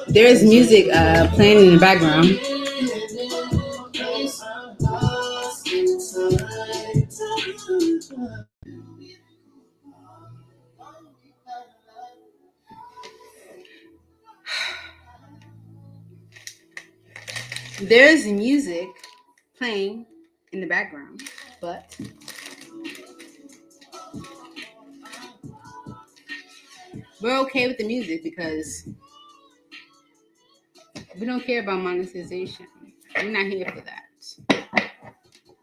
There is music playing in the background. There's music playing in the background, but we're okay with the music because we don't care about monetization. We're not here for that.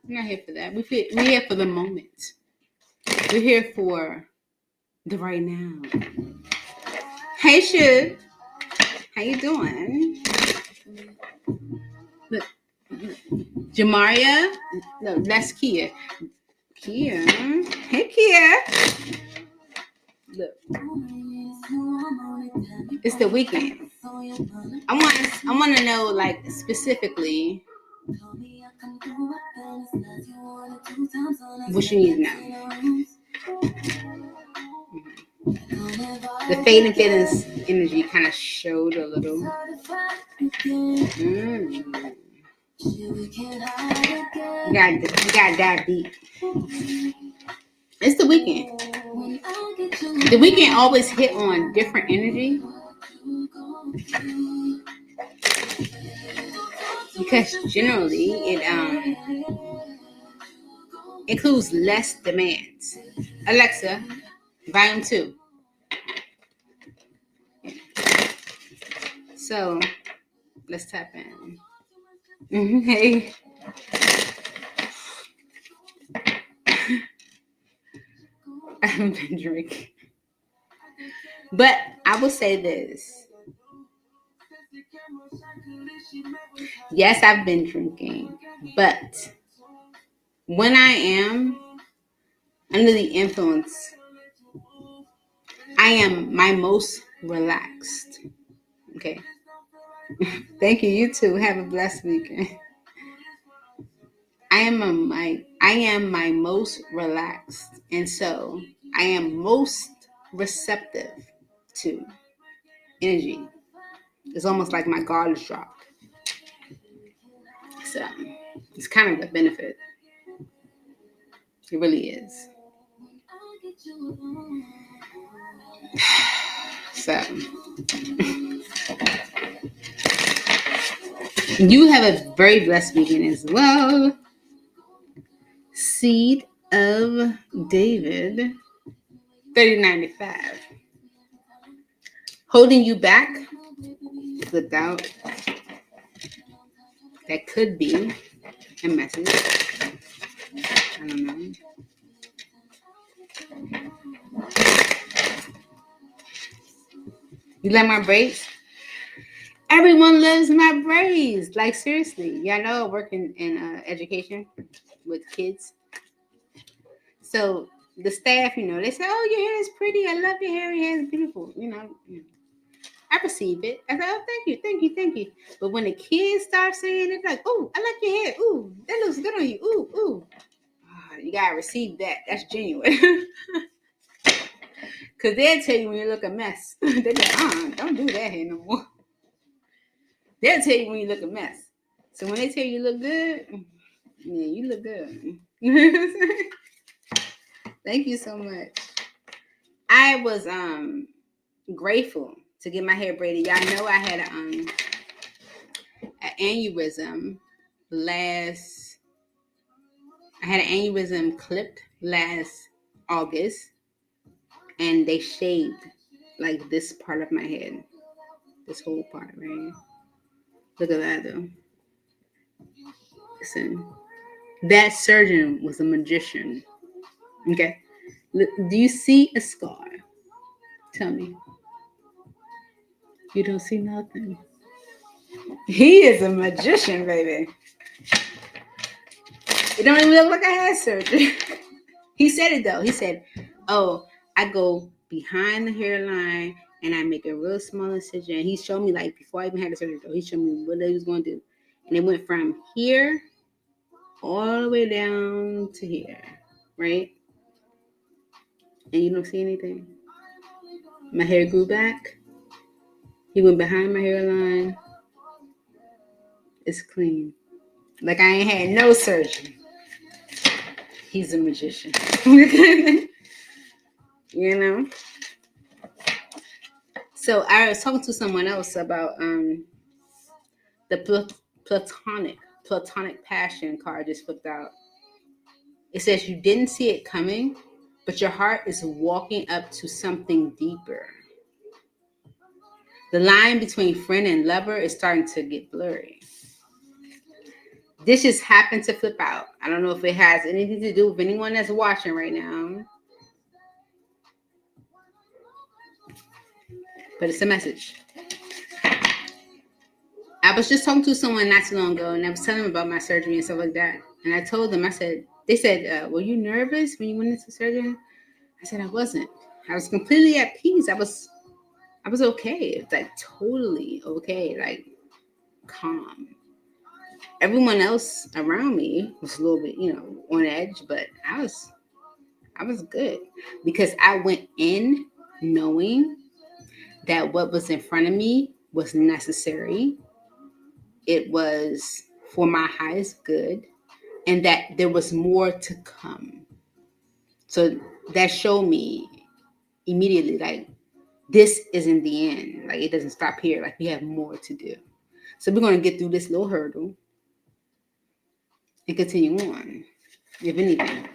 We're not here for that. We're here for the moment. We're here for the right now. Hey, Shug. How you doing? Look, Jamaria. No, that's Kia. Kia. Hey, Kia. Look. It's the weekend. I want to know, like, specifically what you need now. The fading feelings energy kind of showed a little. You got that deep. It's the weekend. The weekend always hit on different energy because generally it includes less demands. Alexa, volume 2. So let's tap in. Hey. I haven't been drinking. But I will say this. Yes, I've been drinking. But when I am under the influence, I am my most relaxed. Okay. Thank you. You too. Have a blessed weekend. I am my most relaxed, and so I am most receptive to energy. It's almost like my guard is dropped. So it's kind of a benefit. It really is. So you have a very blessed weekend as well. Seed of David, 3095. Holding you back, flipped out. That could be a message. I don't know. You like my braids? Everyone loves my braids. Like, seriously. Y'all know I work in education with kids. So the staff, they say, oh, your hair is pretty. I love your hair. Your hair is beautiful. I receive it. I say, oh, thank you. But when the kids start saying it, like, oh, I like your hair. Ooh, that looks good on you. Ooh. Oh, you got to receive that. That's genuine. Because they'll tell you when you look a mess. They're like, don't do that here no more. They'll tell you when you look a mess. So when they tell you look good, yeah, you look good. Thank you so much. I was grateful to get my hair braided. Y'all know I had an aneurysm clipped last August, and they shaved like this part of my head, this whole part right here. Look at that though. Listen, that surgeon was a magician. Okay, do you see a scar? Tell me. You don't see nothing. He is a magician, baby. It don't even look like I had surgery. He said it though. He said, oh, I go behind the hairline and I make a real small incision. He showed me, like, before I even had the surgery though, he showed me what they was going to do. And it went from here all the way down to here, right? And you don't see anything? My hair grew back. He went behind my hairline. It's clean. Like I ain't had no surgery. He's a magician. You know? So I was talking to someone else about the platonic passion card just flipped out. It says you didn't see it coming, but your heart is walking up to something deeper. The line between friend and lover is starting to get blurry. This just happened to flip out. I don't know if it has anything to do with anyone that's watching right now, but it's a message. I was just talking to someone not too long ago, and I was telling them about my surgery and stuff like that. And I told them, they said, were you nervous when you went into surgery? I said, I wasn't. I was completely at peace. I was okay. It's like totally okay, like calm. Everyone else around me was a little bit, on edge, but I was good because I went in knowing that what was in front of me was necessary. It was for my highest good, and that there was more to come. So that showed me immediately, like, this isn't the end. Like, it doesn't stop here. Like, we have more to do. So we're going to get through this little hurdle and continue on, if anything.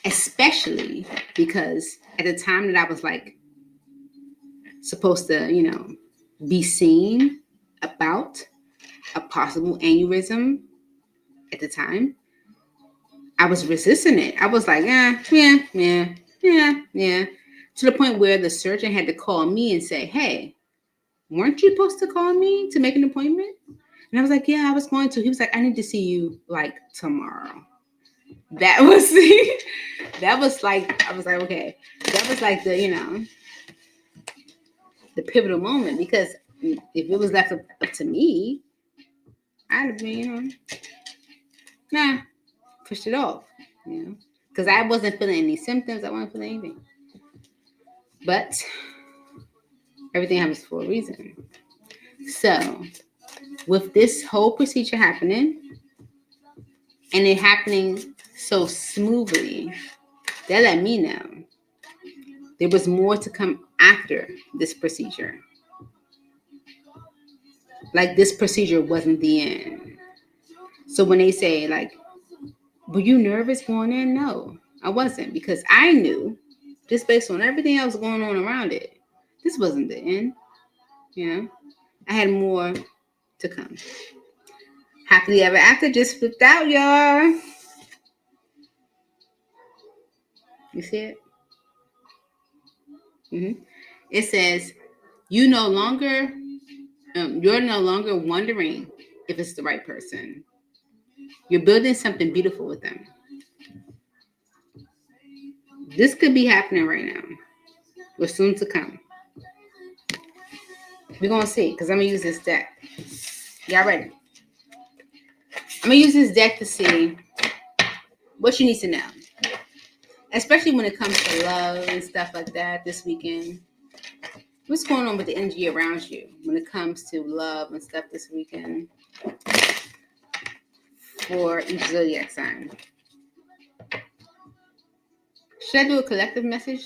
Especially because at the time that I was, like, supposed to, be seen about a possible aneurysm at the time, I was resisting it. I was like, yeah. To the point where the surgeon had to call me and say, hey, weren't you supposed to call me to make an appointment? And I was like, yeah, I was going to. He was like, I need to see you like tomorrow. That was like, I was like, okay. That was like the pivotal moment, because if it was left up to me, I'd have been, pushed it off, because I wasn't feeling any symptoms. I wasn't feeling anything. But everything happens for a reason. So with this whole procedure happening and it happening so smoothly, that let me know there was more to come after this procedure. Like, this procedure wasn't the end. So when they say, like, were you nervous going in? No, I wasn't, because I knew, just based on everything else going on around it, this wasn't the end. I had more to come. Happily ever after just flipped out, y'all. You see it? Mm-hmm. It says, you're no longer wondering if it's the right person. You're building something beautiful with them. This could be happening right now, or soon to come. We're going to see, because I'm going to use this deck. Y'all ready? I'm going to use this deck to see what you need to know, especially when it comes to love and stuff like that this weekend. What's going on with the energy around you when it comes to love and stuff this weekend for each zodiac sign? Should I do a collective message?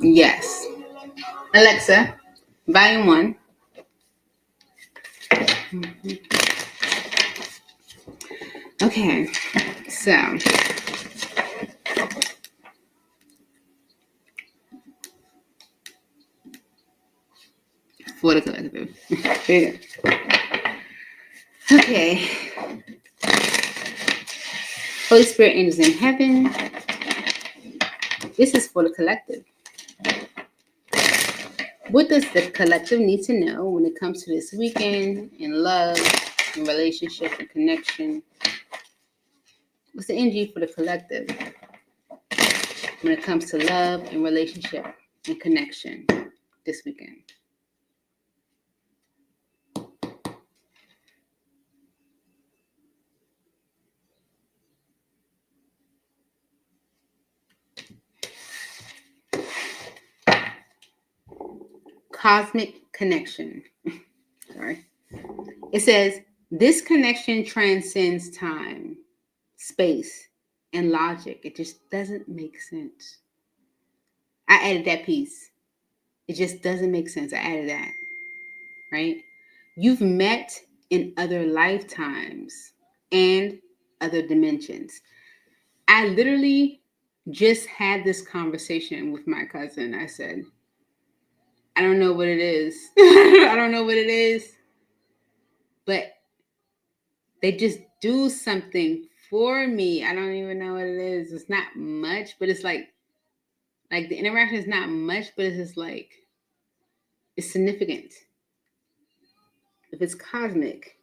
Yes. Alexa, volume 1. Okay, so for the collective. Okay. Holy Spirit, angels in heaven. This is for the collective. What does the collective need to know when it comes to this weekend in love, in relationship, and connection? What's the energy for the collective when it comes to love and relationship and connection this weekend? cosmic connection. Sorry. It says, this connection transcends time, space, and logic. It just doesn't make sense. I added that piece. It just doesn't make sense. I added that. Right? You've met in other lifetimes and other dimensions. I literally just had this conversation with my cousin. I said, I don't know what it is. I don't know what it is. But they just do something for me. I don't even know what it is. It's not much, but it's like the interaction is not much, but it's just like, it's significant. If it's cosmic,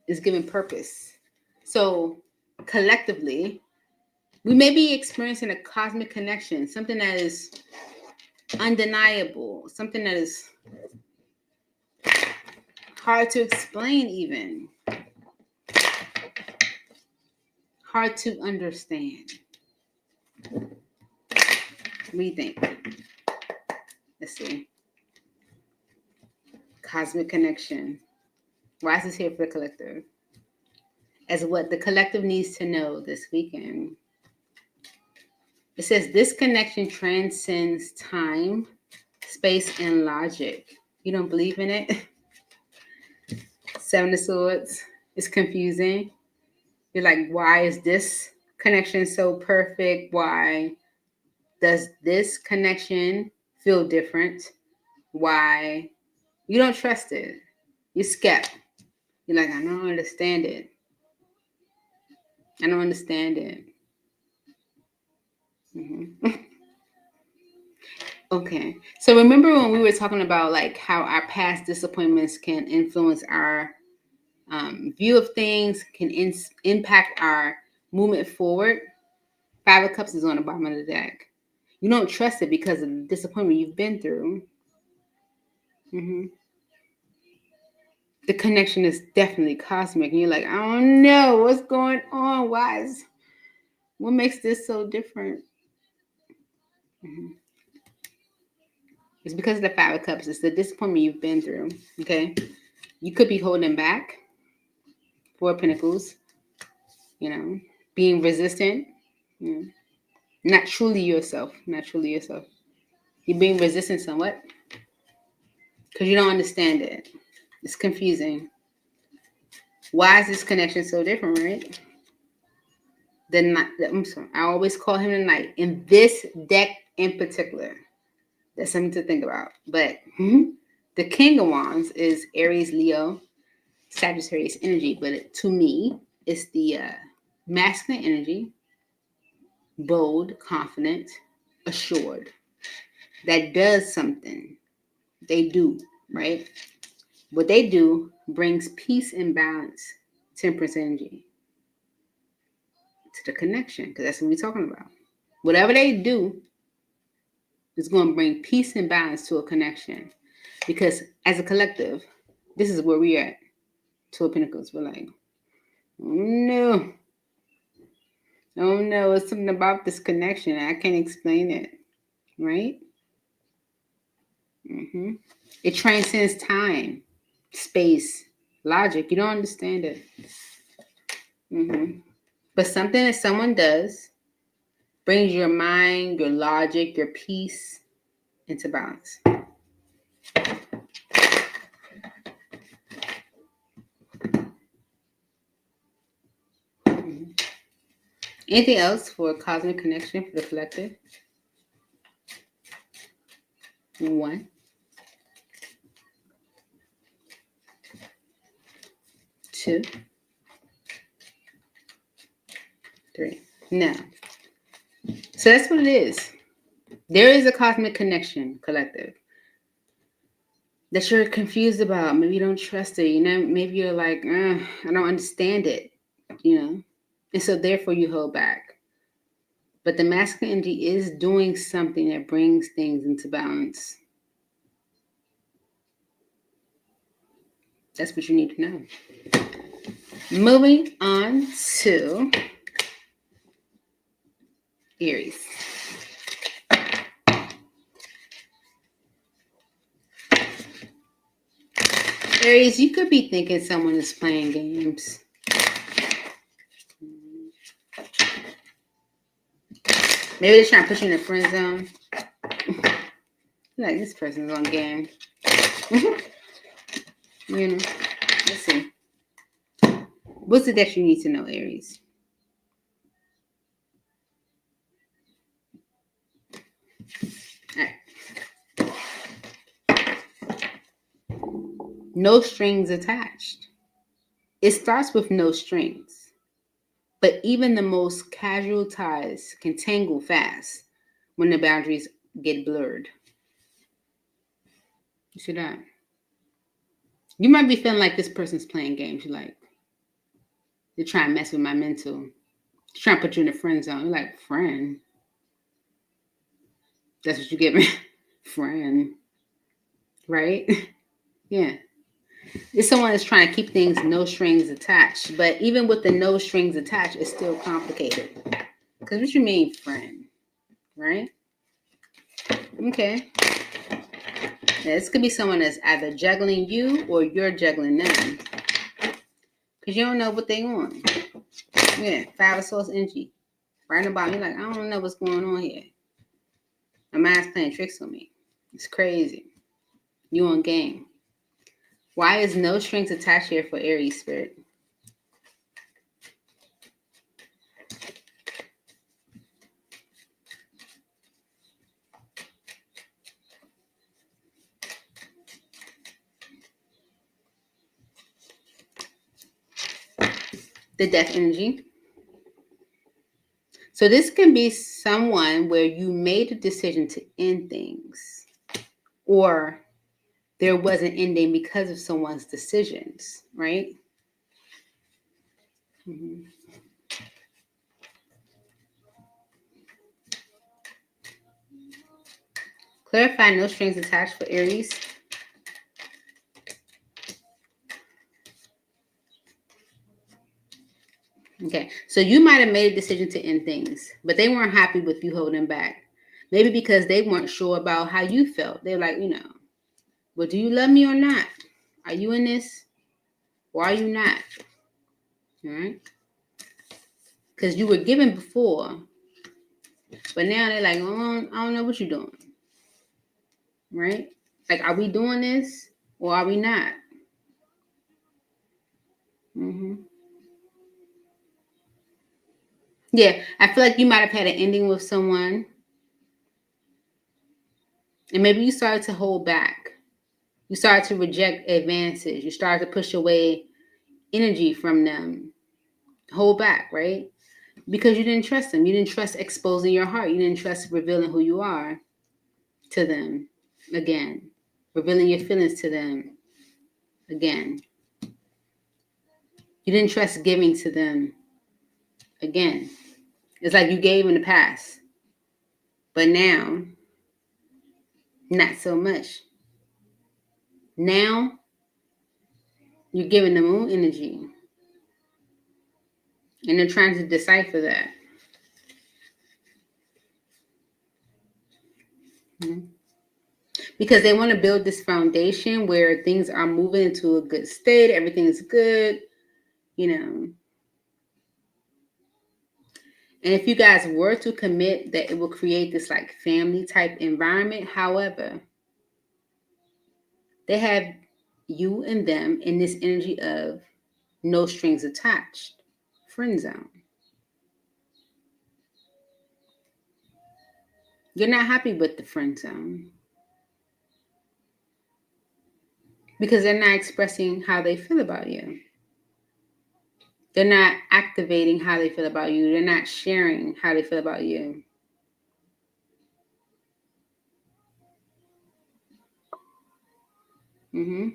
it's given purpose. So collectively, we may be experiencing a cosmic connection, something that is undeniable, something that is hard to explain even, hard to understand. What do you think? Let's see. Cosmic connection. Why is this here for the collective? As what the collective needs to know this weekend. It says this connection transcends time, space, and logic. You don't believe in it? Seven of Swords. It's confusing. You're like, why is this connection so perfect? Why does this connection feel different? Why? You don't trust it. You're skeptical. You're like, I don't understand it. I don't understand it. Mm-hmm. Okay. So remember when we were talking about like how our past disappointments can influence our view of things, can impact our movement forward? Five of Cups is on the bottom of the deck. You don't trust it because of the disappointment you've been through. Mm-hmm. The connection is definitely cosmic. And you're like, I don't know what's going on. What makes this so different? Mm-hmm. It's because of the Five of Cups. It's the disappointment you've been through. Okay. You could be holding back. Four of Pentacles. Being resistant. Not truly yourself. Not truly yourself. You're being resistant somewhat. Because you don't understand it. It's confusing. Why is this connection so different, right? I'm sorry. I always call him the Knight. In this deck in particular. That's something to think about. But the King of Wands is Aries, Leo, Sagittarius energy. But to me, it's the masculine energy, bold, confident, assured. That does something. They do, right? What they do brings peace and balance, temperance energy to the connection, because that's what we're talking about. Whatever they do is going to bring peace and balance to a connection, because as a collective, this is where we're at. Two of Pentacles. We're like, oh no, it's something about this connection. I can't explain it, right? Mm-hmm. It transcends time, space, logic. You don't understand it. Mm-hmm. But something that someone does brings your mind, your logic, your peace into balance. Mm-hmm. Anything else for a cosmic connection for the collective? 1, 2, 3. Now, so that's what it is. There is a cosmic connection, collective, that you're confused about. Maybe you don't trust it. Maybe you're like, I don't understand it. And so therefore you hold back. But the masculine energy is doing something that brings things into balance. That's what you need to know. Moving on to Aries. Aries, you could be thinking someone is playing games. Maybe they're trying to put you in a friend zone. Like, this person's on game. You know, let's see. What's it that you need to know, Aries? All right. No strings attached. It starts with no strings. But even the most casual ties can tangle fast when the boundaries get blurred. You see that? You might be feeling like this person's playing games. You're like, they're trying to mess with my mental. They're trying to put you in a friend zone. You're like, friend? That's what you get me? Friend. Right? Yeah. It's someone that's trying to keep things no strings attached. But even with the no strings attached, it's still complicated. Because what you mean, friend? Right? Okay. Yeah, this could be someone that's either juggling you or you're juggling them. Because you don't know what they want. Yeah, 5 of Swords energy. Right about you're like, I don't know what's going on here. My mind's playing tricks on me. It's crazy. You on game. Why is no strings attached here for Aries spirit? The death energy. So this can be someone where you made a decision to end things, or there was an ending because of someone's decisions, right? Mm-hmm. Clarify no strings attached for Aries. Okay, so you might have made a decision to end things, but they weren't happy with you holding back. Maybe because they weren't sure about how you felt. They're like, well, do you love me or not? Are you in this or are you not? All right? Because you were given before, but now they're like, oh, I don't know what you're doing. Right? Like, are we doing this or are we not? Mm-hmm. Yeah, I feel like you might have had an ending with someone, and maybe you started to hold back. You started to reject advances. You started to push away energy from them. Hold back, right? Because you didn't trust them. You didn't trust exposing your heart. You didn't trust revealing who you are to them again. Revealing your feelings to them again. You didn't trust giving to them again. It's like you gave in the past, but now, not so much. Now, you're giving them own energy, and they're trying to decipher that. Mm-hmm. Because they want to build this foundation where things are moving into a good state, everything is good, And if you guys were to commit, that it will create this like family type environment. However, they have you and them in this energy of no strings attached, friend zone. You're not happy with the friend zone because they're not expressing how they feel about you. They're not activating how they feel about you. They're not sharing how they feel about you. Mm-hmm.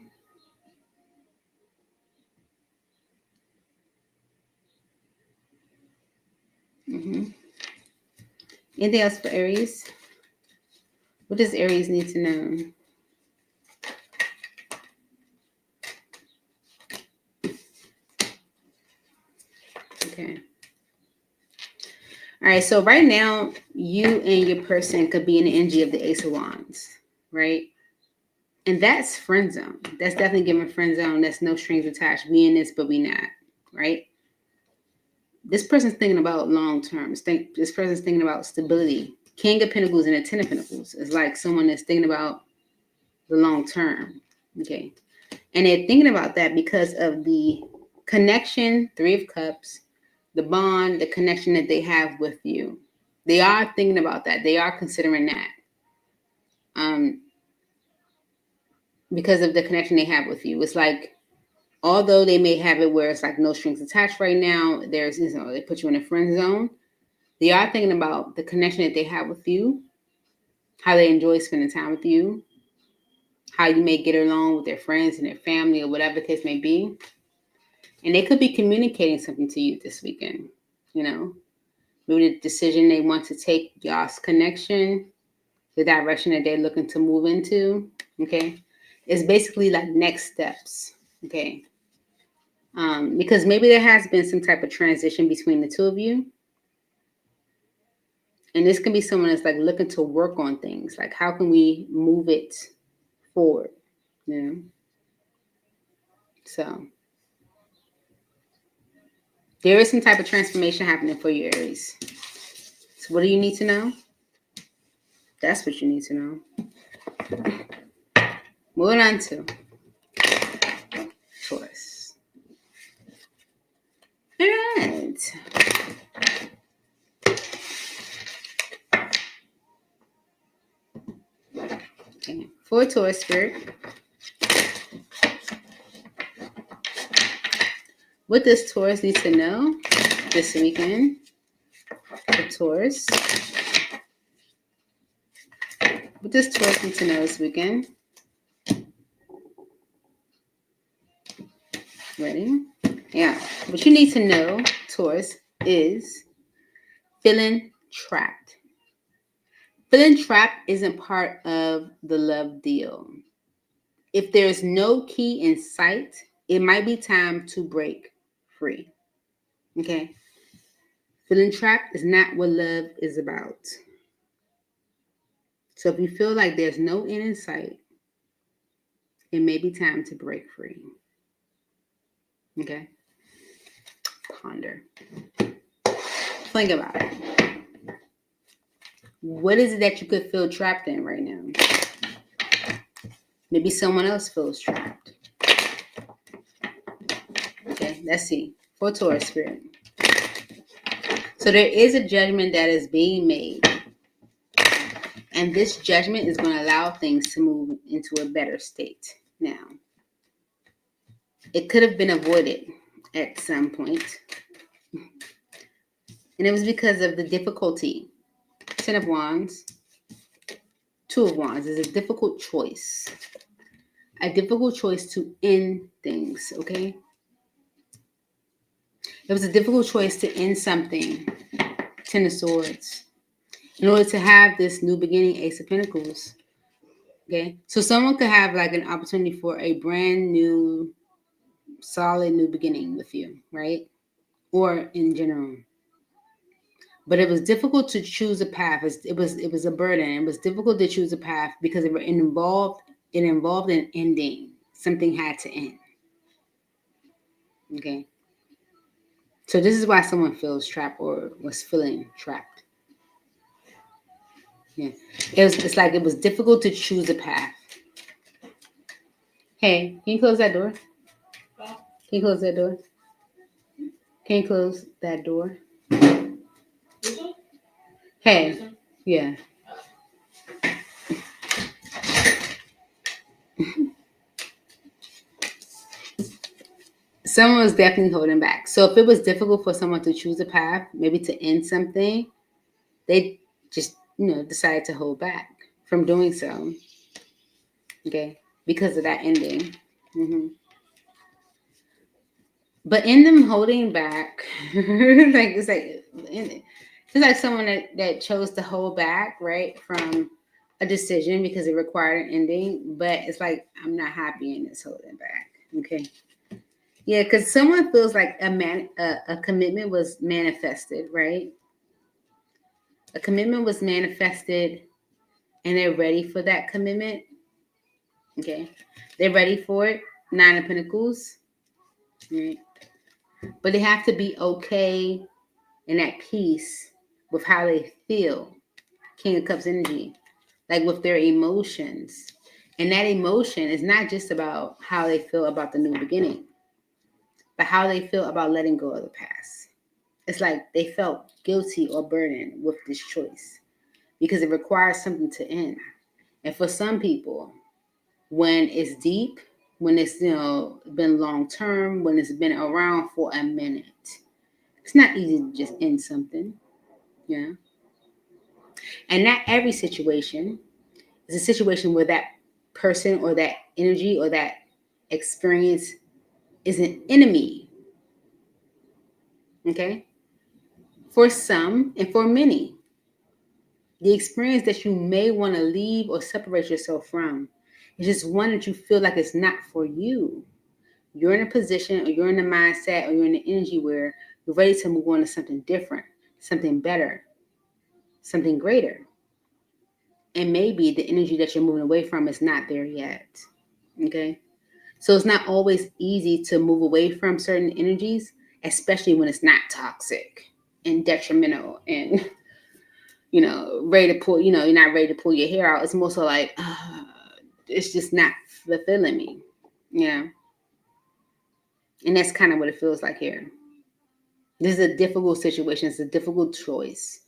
Mm-hmm. Anything else for Aries? What does Aries need to know? Okay. All right. So right now, you and your person could be in the energy of the Ace of Wands, right? And that's friend zone. That's definitely giving friend zone. That's no strings attached. We in this, but we not, right? This person's thinking about long term. This person's thinking about stability. King of Pentacles and a Ten of Pentacles is like someone that's thinking about the long term. Okay. And they're thinking about that because of the connection, Three of Cups, the bond, the connection that they have with you. They are thinking about that. They are considering that. Because of the connection they have with you. It's like, although they may have it where it's like no strings attached right now, there's, they put you in a friend zone. They are thinking about the connection that they have with you, how they enjoy spending time with you, how you may get along with their friends and their family or whatever the case may be. And they could be communicating something to you this weekend, maybe the decision they want to take, y'all's connection, the direction that they're looking to move into, okay? It's basically like next steps, okay? Because maybe there has been some type of transition between the two of you. And this can be someone that's like looking to work on things. Like, how can we move it forward? So there is some type of transformation happening for you, Aries. So what do you need to know? That's what you need to know. Moving on to Taurus. All right. Okay. For Taurus spirit, what does Taurus need to know this weekend? For Taurus, what does Taurus need to know this weekend? Ready? Yeah. What you need to know, Taurus, is feeling trapped. Feeling trapped isn't part of the love deal. If there's no key in sight, it might be time to break free. Okay? Feeling trapped is not what love is about. So if you feel like there's no end in sight, it may be time to break free. Okay? Ponder. Think about it. What is it that you could feel trapped in right now? Maybe someone else feels trapped. Okay, let's see. For Taurus spirit. So there is a judgment that is being made. And this judgment is going to allow things to move into a better state now. It could have been avoided at some point. And it was because of the difficulty. Ten of Wands, Two of Wands is a difficult choice. A difficult choice to end things, okay? It was a difficult choice to end something. Ten of Swords. In order to have this new beginning, Ace of Pentacles. Okay? So someone could have like an opportunity for a brand new, solid new beginning with you, right? Or in general. But it was difficult to choose a path. It was a burden. It was difficult to choose a path because it involved an ending. Something had to end. Okay. So this is why someone feels trapped or was feeling trapped. Yeah. It's like it was difficult to choose a path. Hey, can you close that door? Can you close that door? Can you close that door? Hey, yeah. Someone was definitely holding back. So if it was difficult for someone to choose a path, maybe to end something, they just, decided to hold back from doing so. Okay, because of that ending. But in them holding back, it's like someone that chose to hold back, right, from a decision because it required an ending. But it's like, I'm not happy in this holding back. Okay. Yeah, because someone feels like a commitment was manifested, right? A commitment was manifested, and they're ready for that commitment. Okay. They're ready for it. 9 of Pentacles. Right? But they have to be okay and at peace with how they feel. King of Cups energy. Like with their emotions. And that emotion is not just about how they feel about the new beginning, but how they feel about letting go of the past. It's like they felt guilty or burdened with this choice because it requires something to end. And for some people, when it's deep, when it's been long term, when it's been around for a minute, it's not easy to just end something. Yeah. And not every situation is a situation where that person or that energy or that experience is an enemy. Okay. For some and for many, the experience that you may want to leave or separate yourself from is just one that you feel like it's not for you. You're in a position or you're in a mindset or you're in an energy where you're ready to move on to something different, something better, something greater. And maybe the energy that you're moving away from is not there yet. Okay. So it's not always easy to move away from certain energies, especially when it's not toxic and detrimental and, ready to pull, you're not ready to pull your hair out. It's more so like, it's just not fulfilling me. Yeah. And that's kind of what it feels like here. This is a difficult situation. It's a difficult choice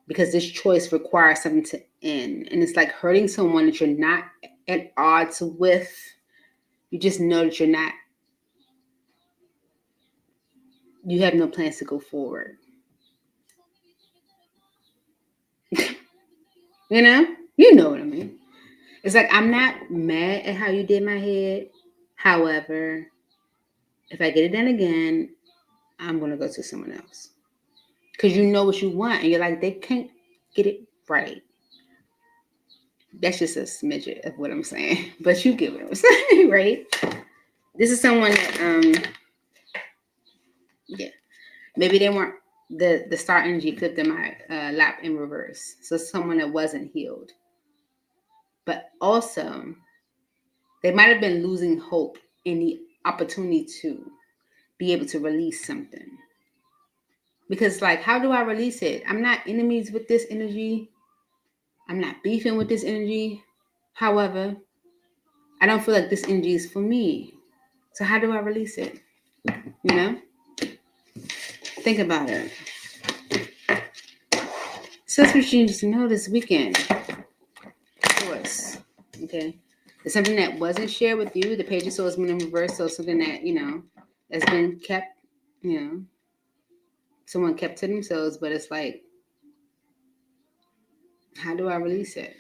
because this choice requires something to end. And it's like hurting someone that you're not at odds with. You just know that you have no plans to go forward. You know what I mean. It's like, I'm not mad at how you did my head. However, if I get it done again, I'm going to go to someone else. Because you know what you want. And you're like, they can't get it right. That's just a smidget of what I'm saying. But you get what I'm saying, right? This is someone that, yeah. Maybe they weren't, the star energy flipped in my lap in reverse. So someone that wasn't healed. But also, they might have been losing hope in the opportunity to be able to release something. Because, like, how do I release it? I'm not enemies with this energy. I'm not beefing with this energy. However, I don't feel like this energy is for me. So how do I release it? Think about it. So that's what you need to know this weekend. Of course. Okay. It's something that wasn't shared with you. The Page of Swords been in reverse. So something that, has been kept, someone kept to themselves. But it's like, how do I release it?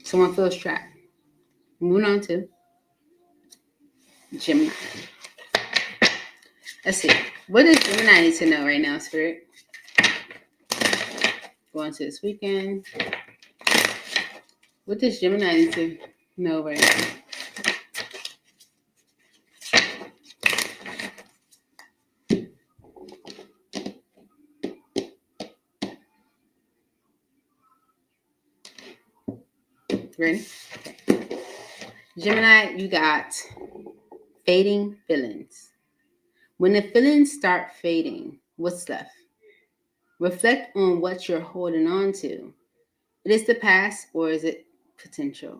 Someone feels trapped. Moving on to Gemini. Let's see. What does Gemini need to know right now, Spirit? Going to this weekend. What does Gemini need to know right now? Ready? Okay. Gemini, you got fading feelings. When the feelings start fading, what's left? Reflect on what you're holding on to. It is the past or is it potential?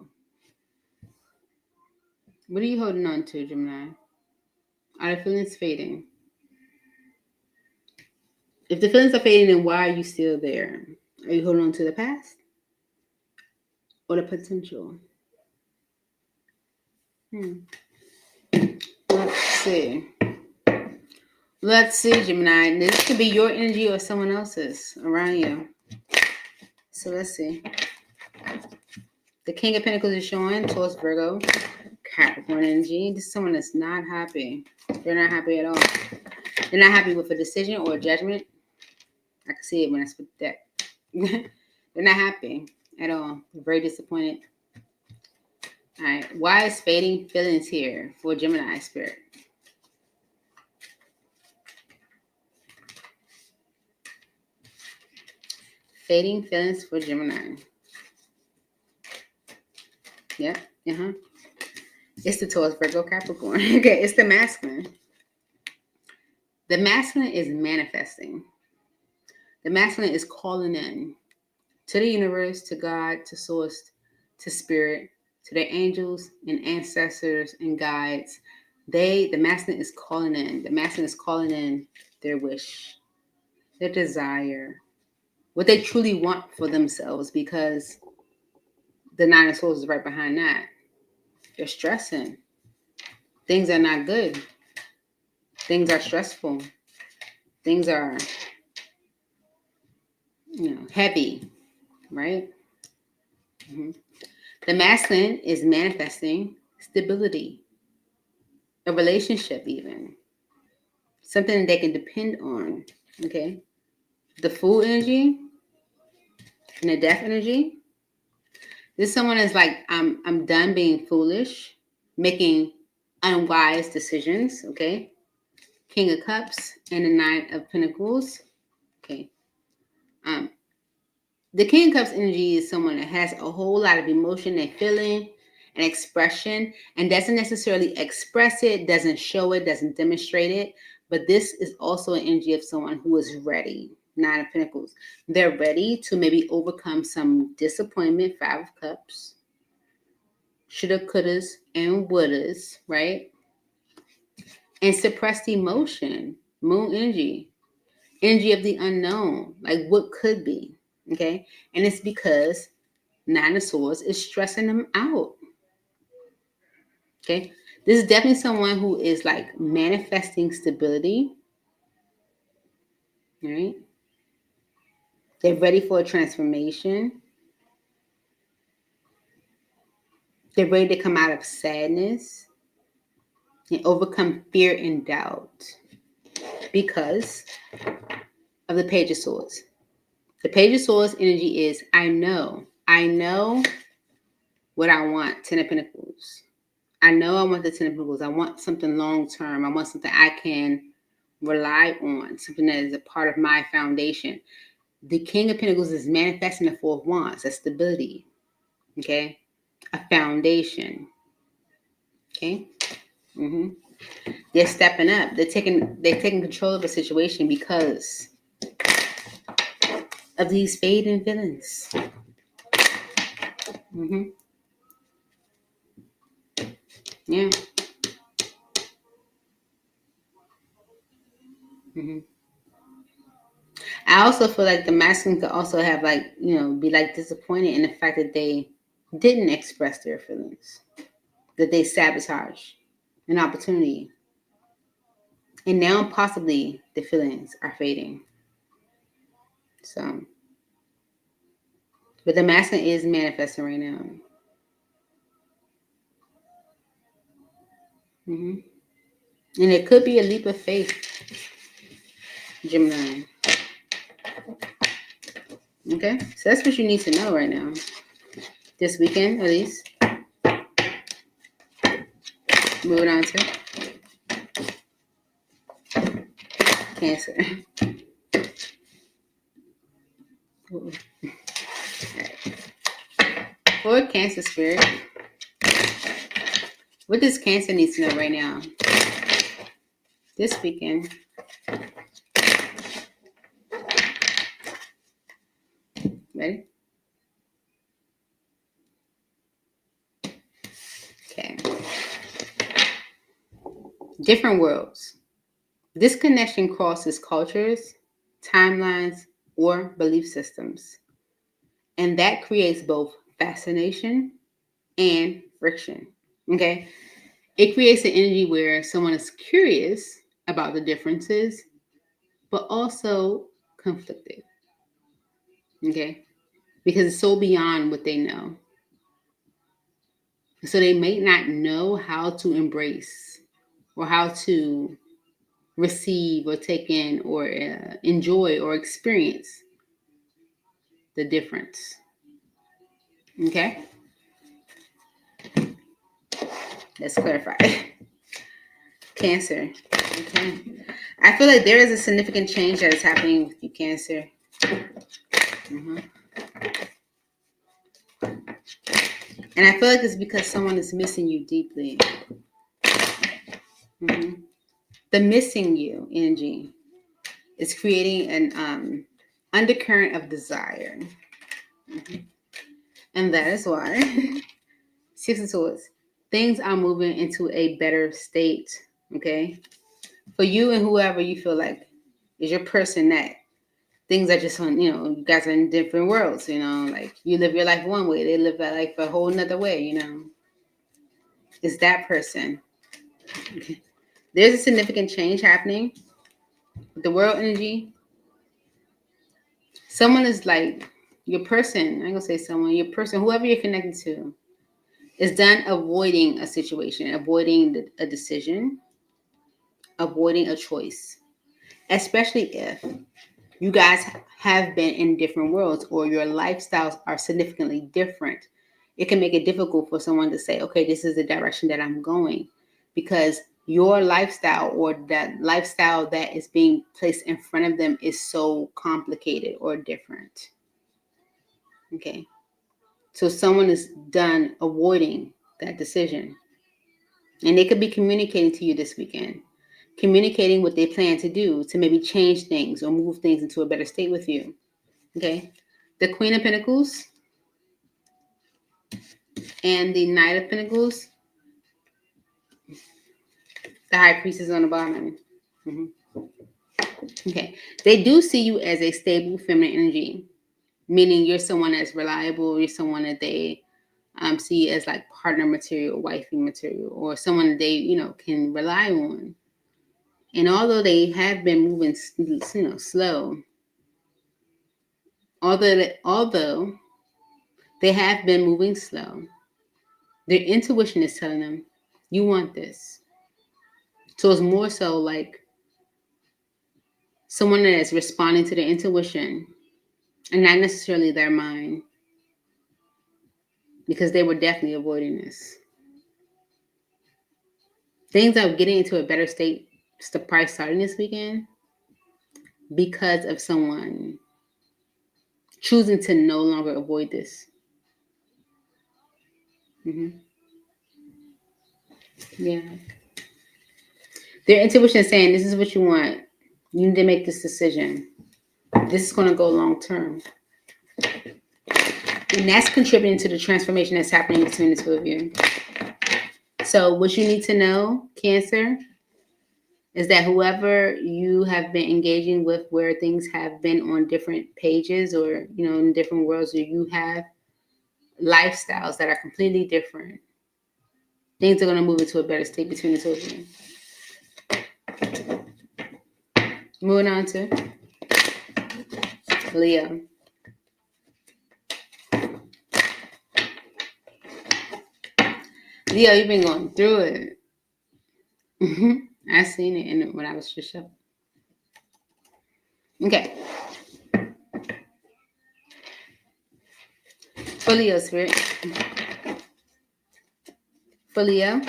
What are you holding on to, Gemini? Are the feelings fading? If the feelings are fading, then why are you still there? Are you holding on to the past or the potential? Let's see. Let's see, Gemini. This could be your energy or someone else's around you. So let's see. The King of Pentacles is showing Taurus, Virgo, Capricorn energy. This is someone that's not happy. They're not happy at all. They're not happy with a decision or a judgment. I can see it when I split the deck. They're not happy at all. They're very disappointed. All right. Why is fading feelings here for Gemini spirit? Fading feelings for Gemini. Yep. It's the Taurus, Virgo, Capricorn. Okay, it's the masculine. The masculine is manifesting. The masculine is calling in to the universe, to God, to source, to spirit, to their angels and ancestors and guides. The masculine is calling in. The masculine is calling in their wish, their desire, what they truly want for themselves, because the Nine of Swords is right behind that. They're stressing. Things are not good. Things are stressful. Things are, heavy, right? The masculine is manifesting stability, a relationship even, something they can depend on, okay? The Fool energy and the Death energy. This someone is like, I'm done being foolish, making unwise decisions, okay? King of Cups and the Nine of Pentacles, okay? The King of Cups energy is someone that has a whole lot of emotion and feeling and expression and doesn't necessarily express it, doesn't show it, doesn't demonstrate it. But this is also an energy of someone who is ready. Nine of Pentacles. They're ready to maybe overcome some disappointment. Five of Cups. Shoulda, couldas, and wouldas, right? And suppressed emotion. Moon energy. Energy of the unknown. Like what could be. Okay? And it's because Nine of Swords is stressing them out. Okay? This is definitely someone who is like manifesting stability. Right? They're ready for a transformation. They're ready to come out of sadness and overcome fear and doubt because of the Page of Swords. The Page of Swords energy is, I know what I want. Ten of Pentacles. I know I want the Ten of Pentacles. I want something long term. I want something I can rely on, something that is a part of my foundation. The King of Pentacles is manifesting the Four of Wands, a stability, okay? A foundation, okay? They're stepping up. They're taking control of the situation because of these fading feelings. Yeah. I also feel like the masculine could also have be like disappointed in the fact that they didn't express their feelings, that they sabotage an opportunity. And now possibly the feelings are fading. So, but the masculine is manifesting right now. And it could be a leap of faith, Gemini. Okay, so that's what you need to know right now. This weekend, at least. Moving on to Cancer. Right. For Cancer spirit, what does Cancer need to know right now? This weekend. Ready? Okay. Different worlds. This connection crosses cultures, timelines, or belief systems. And that creates both fascination and friction. Okay? It creates an energy where someone is curious about the differences, but also conflicted. Okay? Because it's so beyond what they know. So they may not know how to embrace or how to receive or take in or enjoy or experience the difference. Okay? Let's clarify. Cancer. Okay. I feel like there is a significant change that is happening with you, Cancer. And I feel like it's because someone is missing you deeply. Mm-hmm. The missing you energy is creating an undercurrent of desire. Mm-hmm. And that is why, Six of Swords, things are moving into a better state, okay? For you and whoever you feel like is your person, that things are just on, you guys are in different worlds, like you live your life one way, they live that life a whole nother way, It's that person. Okay. There's a significant change happening with the world energy. Someone is like your person. I'm gonna say someone, your person, whoever you're connected to, is done avoiding a situation, avoiding a decision, avoiding a choice, especially if you guys have been in different worlds or your lifestyles are significantly different. It can make it difficult for someone to say, okay, this is the direction that I'm going, because your lifestyle or that lifestyle that is being placed in front of them is so complicated or different. Okay. So someone is done avoiding that decision. And they could be communicating to you this weekend, communicating what they plan to do to maybe change things or move things into a better state with you. Okay. The Queen of Pentacles and the Knight of Pentacles, the High Priestess on the bottom. Mm-hmm. Okay. They do see you as a stable feminine energy, meaning you're someone that's reliable, you're someone that they see as like partner material, wifey material, or someone that they, can rely on. And although they have been moving, slow, although they have been moving slow, their intuition is telling them, you want this. So it's more so like someone that is responding to their intuition and not necessarily their mind, because they were definitely avoiding this. Things are getting into a better state, probably starting this weekend, because of someone choosing to no longer avoid this. Mm-hmm. Yeah. Their intuition is saying, this is what you want. You need to make this decision. This is going to go long term. And that's contributing to the transformation that's happening between the two of you. So what you need to know, Cancer, is that whoever you have been engaging with, where things have been on different pages or, in different worlds, or you have lifestyles that are completely different, things are going to move into a better state between the two of you. Moving on to Leo. Leo, you've been going through it. I seen it when I was just up. Okay. For Leo, Spirit. For Leo.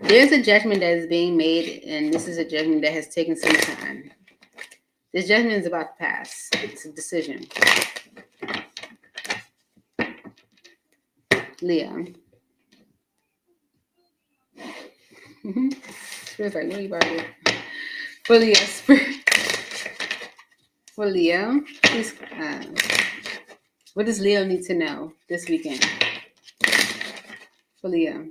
There's a judgment that is being made, and this is a judgment that has taken some time. This judgment is about to pass. It's a decision. Leo. Spirit's like, what are you about to do? For Leo, Spirit. For Leo, please, what does Leo need to know this weekend? For Leo.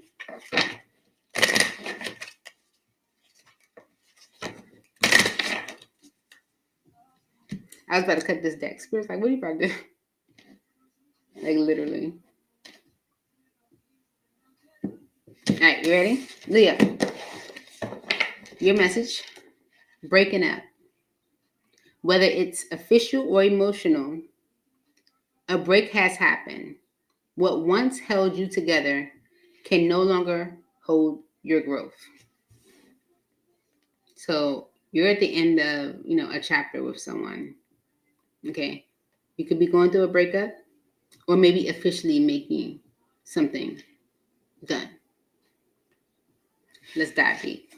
I was about to cut this deck. Spirit's like, what are you about to do? Like, literally. All right, you ready? Leo. Your message. Breaking up. Whether it's official or emotional, a break has happened. What once held you together can no longer hold your growth. So you're at the end of, a chapter with someone. Okay. You could be going through a breakup or maybe officially making something done. Let's dive deep.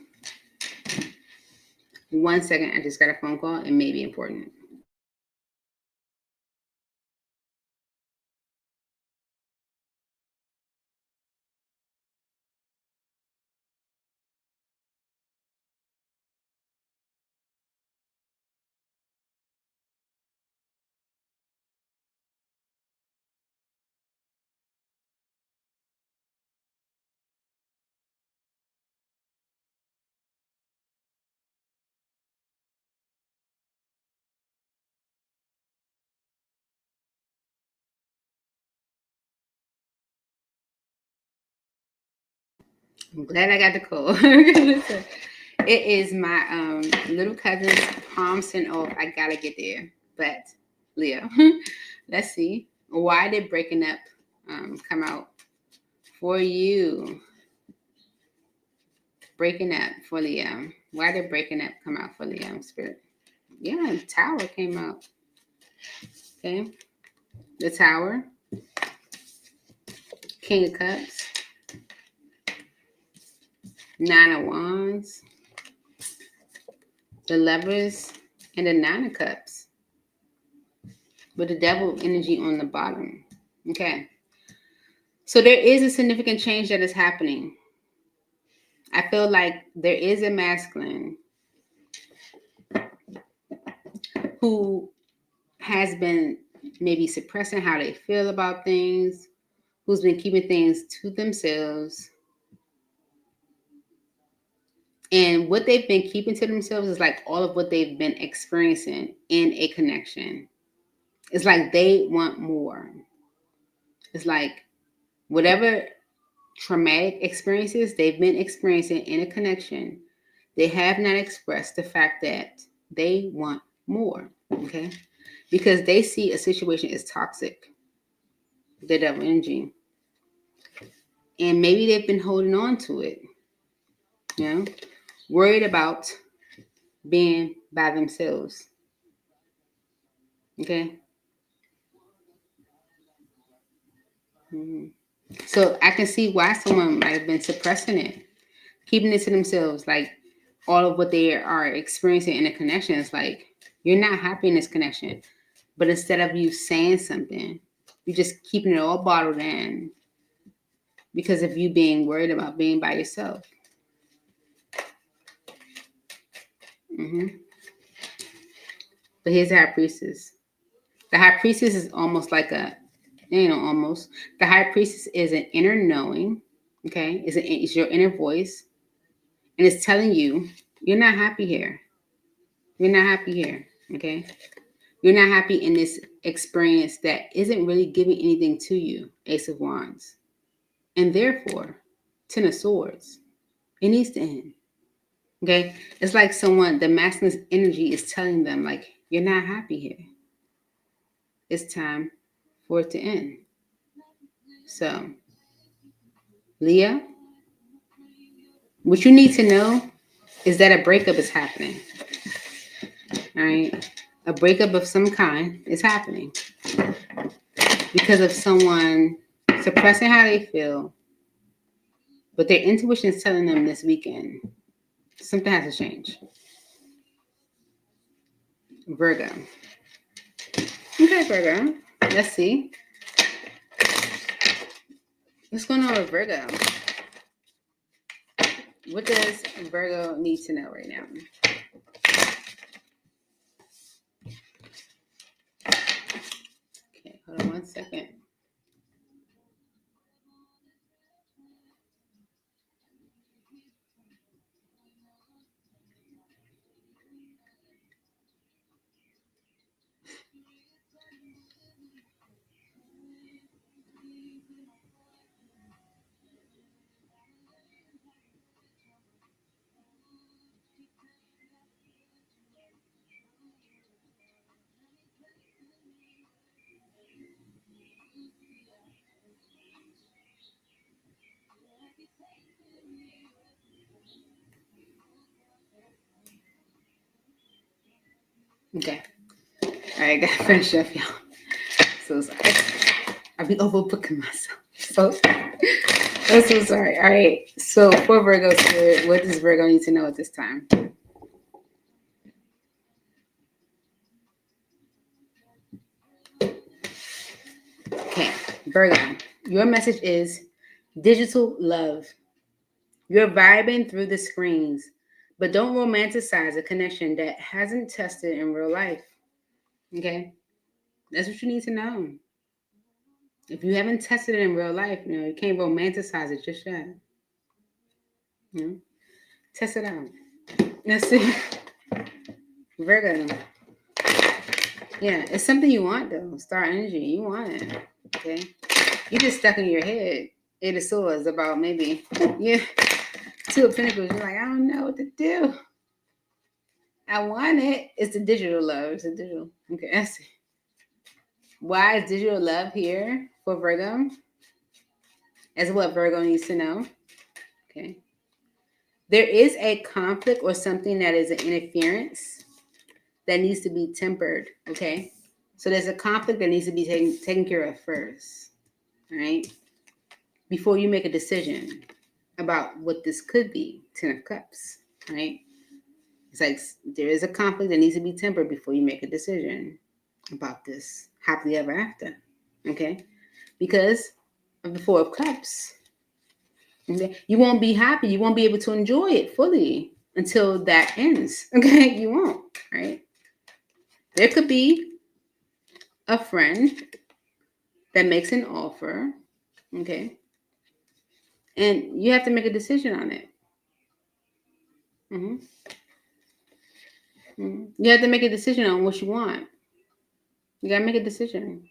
1 second. I just got a phone call. It may be important. I'm glad I got the call. Listen, it is my little cousin's prom sent off. I gotta get there. But Leo, let's see. Why did breaking up come out for you? Breaking up for Leo. Why did breaking up come out for Leo spirit? Yeah, Tower came out. Okay. The Tower. King of Cups. Nine of Wands. The Lovers and the Nine of Cups. With the Devil energy on the bottom. Okay. So there is a significant change that is happening. I feel like there is a masculine who has been maybe suppressing how they feel about things, who's been keeping things to themselves. And what they've been keeping to themselves is like all of what they've been experiencing in a connection. It's like they want more. It's like whatever traumatic experiences they've been experiencing in a connection, they have not expressed the fact that they want more, okay? Because they see a situation as toxic, the Devil energy. And maybe they've been holding on to it, you know, worried about being by themselves, okay? Mm-hmm. So I can see why someone might have been suppressing it, keeping it to themselves, like all of what they are experiencing in a connection is like, you're not happy in this connection. But instead of you saying something, you're just keeping it all bottled in because of you being worried about being by yourself. Mm-hmm. But here's the High Priestess. The High Priestess is almost like a, almost. The High Priestess is an inner knowing, okay? It's your inner voice. And it's telling you, you're not happy here. You're not happy here, okay? You're not happy in this experience that isn't really giving anything to you, Ace of Wands. And therefore, Ten of Swords. It needs to end, okay? It's like someone, the masculine energy is telling them, like, you're not happy here. It's time for it to end. So, Leo, what you need to know is that a breakup is happening. All right? A breakup of some kind is happening because of someone suppressing how they feel, but their intuition is telling them this weekend something has to change. Virgo. Okay, Virgo. Let's see. What's going on with Virgo? What does Virgo need to know right now? Okay, hold on one second. Okay. All right, gotta finish up, y'all. So sorry. I'll be overbooking myself. So I'm so sorry. All right. So for Virgo spirit, what does Virgo need to know at this time? Okay, Virgo, your message is digital love. You're vibing through the screens, but don't romanticize a connection that hasn't tested in real life. Okay? That's what you need to know. If you haven't tested it in real life, you can't romanticize it just yet. Test it out. Let's see. Virgo. Yeah, it's something you want though. Star energy. You want it. Okay? You just stuck in your head. Eight of Swords about maybe, yeah. Two of Pentacles, you're like, I don't know what to do. I want it. It's the digital love. It's a digital. Okay, I see. Why is digital love here for Virgo? As what Virgo needs to know. Okay. There is a conflict or something that is an interference that needs to be tempered. Okay. So there's a conflict that needs to be taken care of first. All right. Before you make a decision about what this could be. 10 of Cups. Right. It's like there is a conflict that needs to be tempered before you make a decision about this happily ever after. Okay. Because of the Four of Cups. Okay? You won't be happy. You won't be able to enjoy it fully until that ends. Okay, you won't, right? There could be a friend that makes an offer, okay, and you have to make a decision on it. Mm-hmm. Mm-hmm. You have to make a decision on what you want. You gotta make a decision.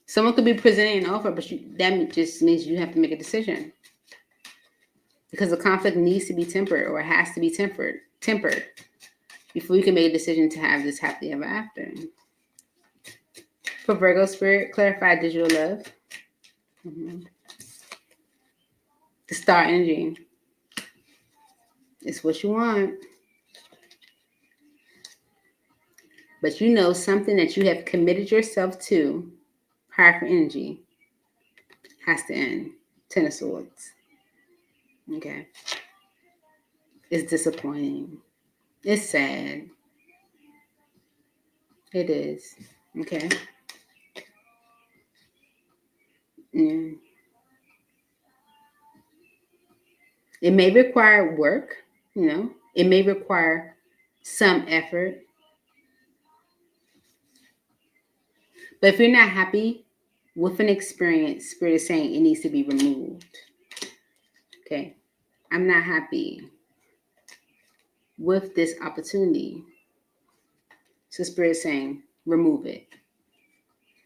Someone could be presenting an offer, but that just means you have to make a decision. Because the conflict needs to be tempered or has to be tempered before you can make a decision to have this happily ever after. For Virgo spirit, clarify digital love. Mm-hmm. The star energy. It's what you want. But you know something that you have committed yourself to, powerful energy, has to end. 10 of Swords. Okay. It's disappointing. It's sad. It is. Okay. Mm. It may require work, you know. It may require some effort. But if you're not happy with an experience, Spirit is saying it needs to be removed. Okay. I'm not happy with this opportunity. So Spirit is saying, remove it.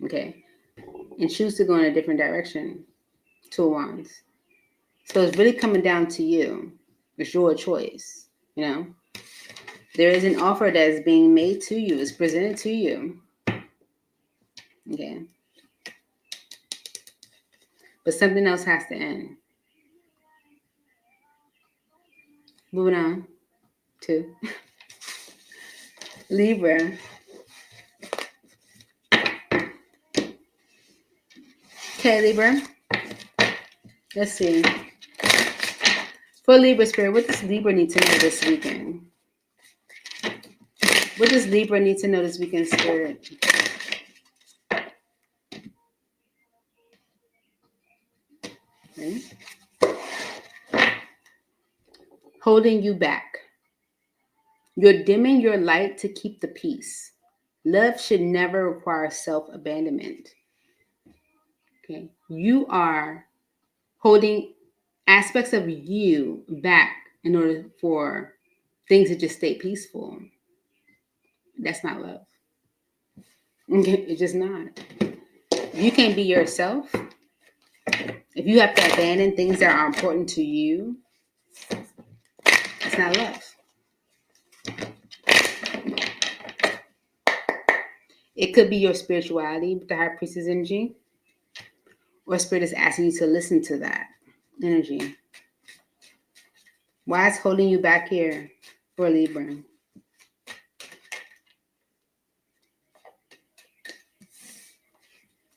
Okay. And choose to go in a different direction. Two of Wands. So it's really coming down to you. It's your choice. You know. There is an offer that is being made to you. It's presented to you. Okay. But something else has to end. Moving on to Libra. Okay, Libra. Let's see. For Libra spirit, what does Libra need to know this weekend? What does Libra need to know this weekend, Spirit? Okay. Holding you back. You're dimming your light to keep the peace. Love should never require self-abandonment. Okay. You are holding aspects of you back in order for things to just stay peaceful. That's not love. Okay. It's just not. If you can't be yourself, if you have to abandon things that are important to you, it's not love. It could be your spirituality with the High Priestess energy, or Spirit is asking you to listen to that energy. Why is holding you back here for Libra?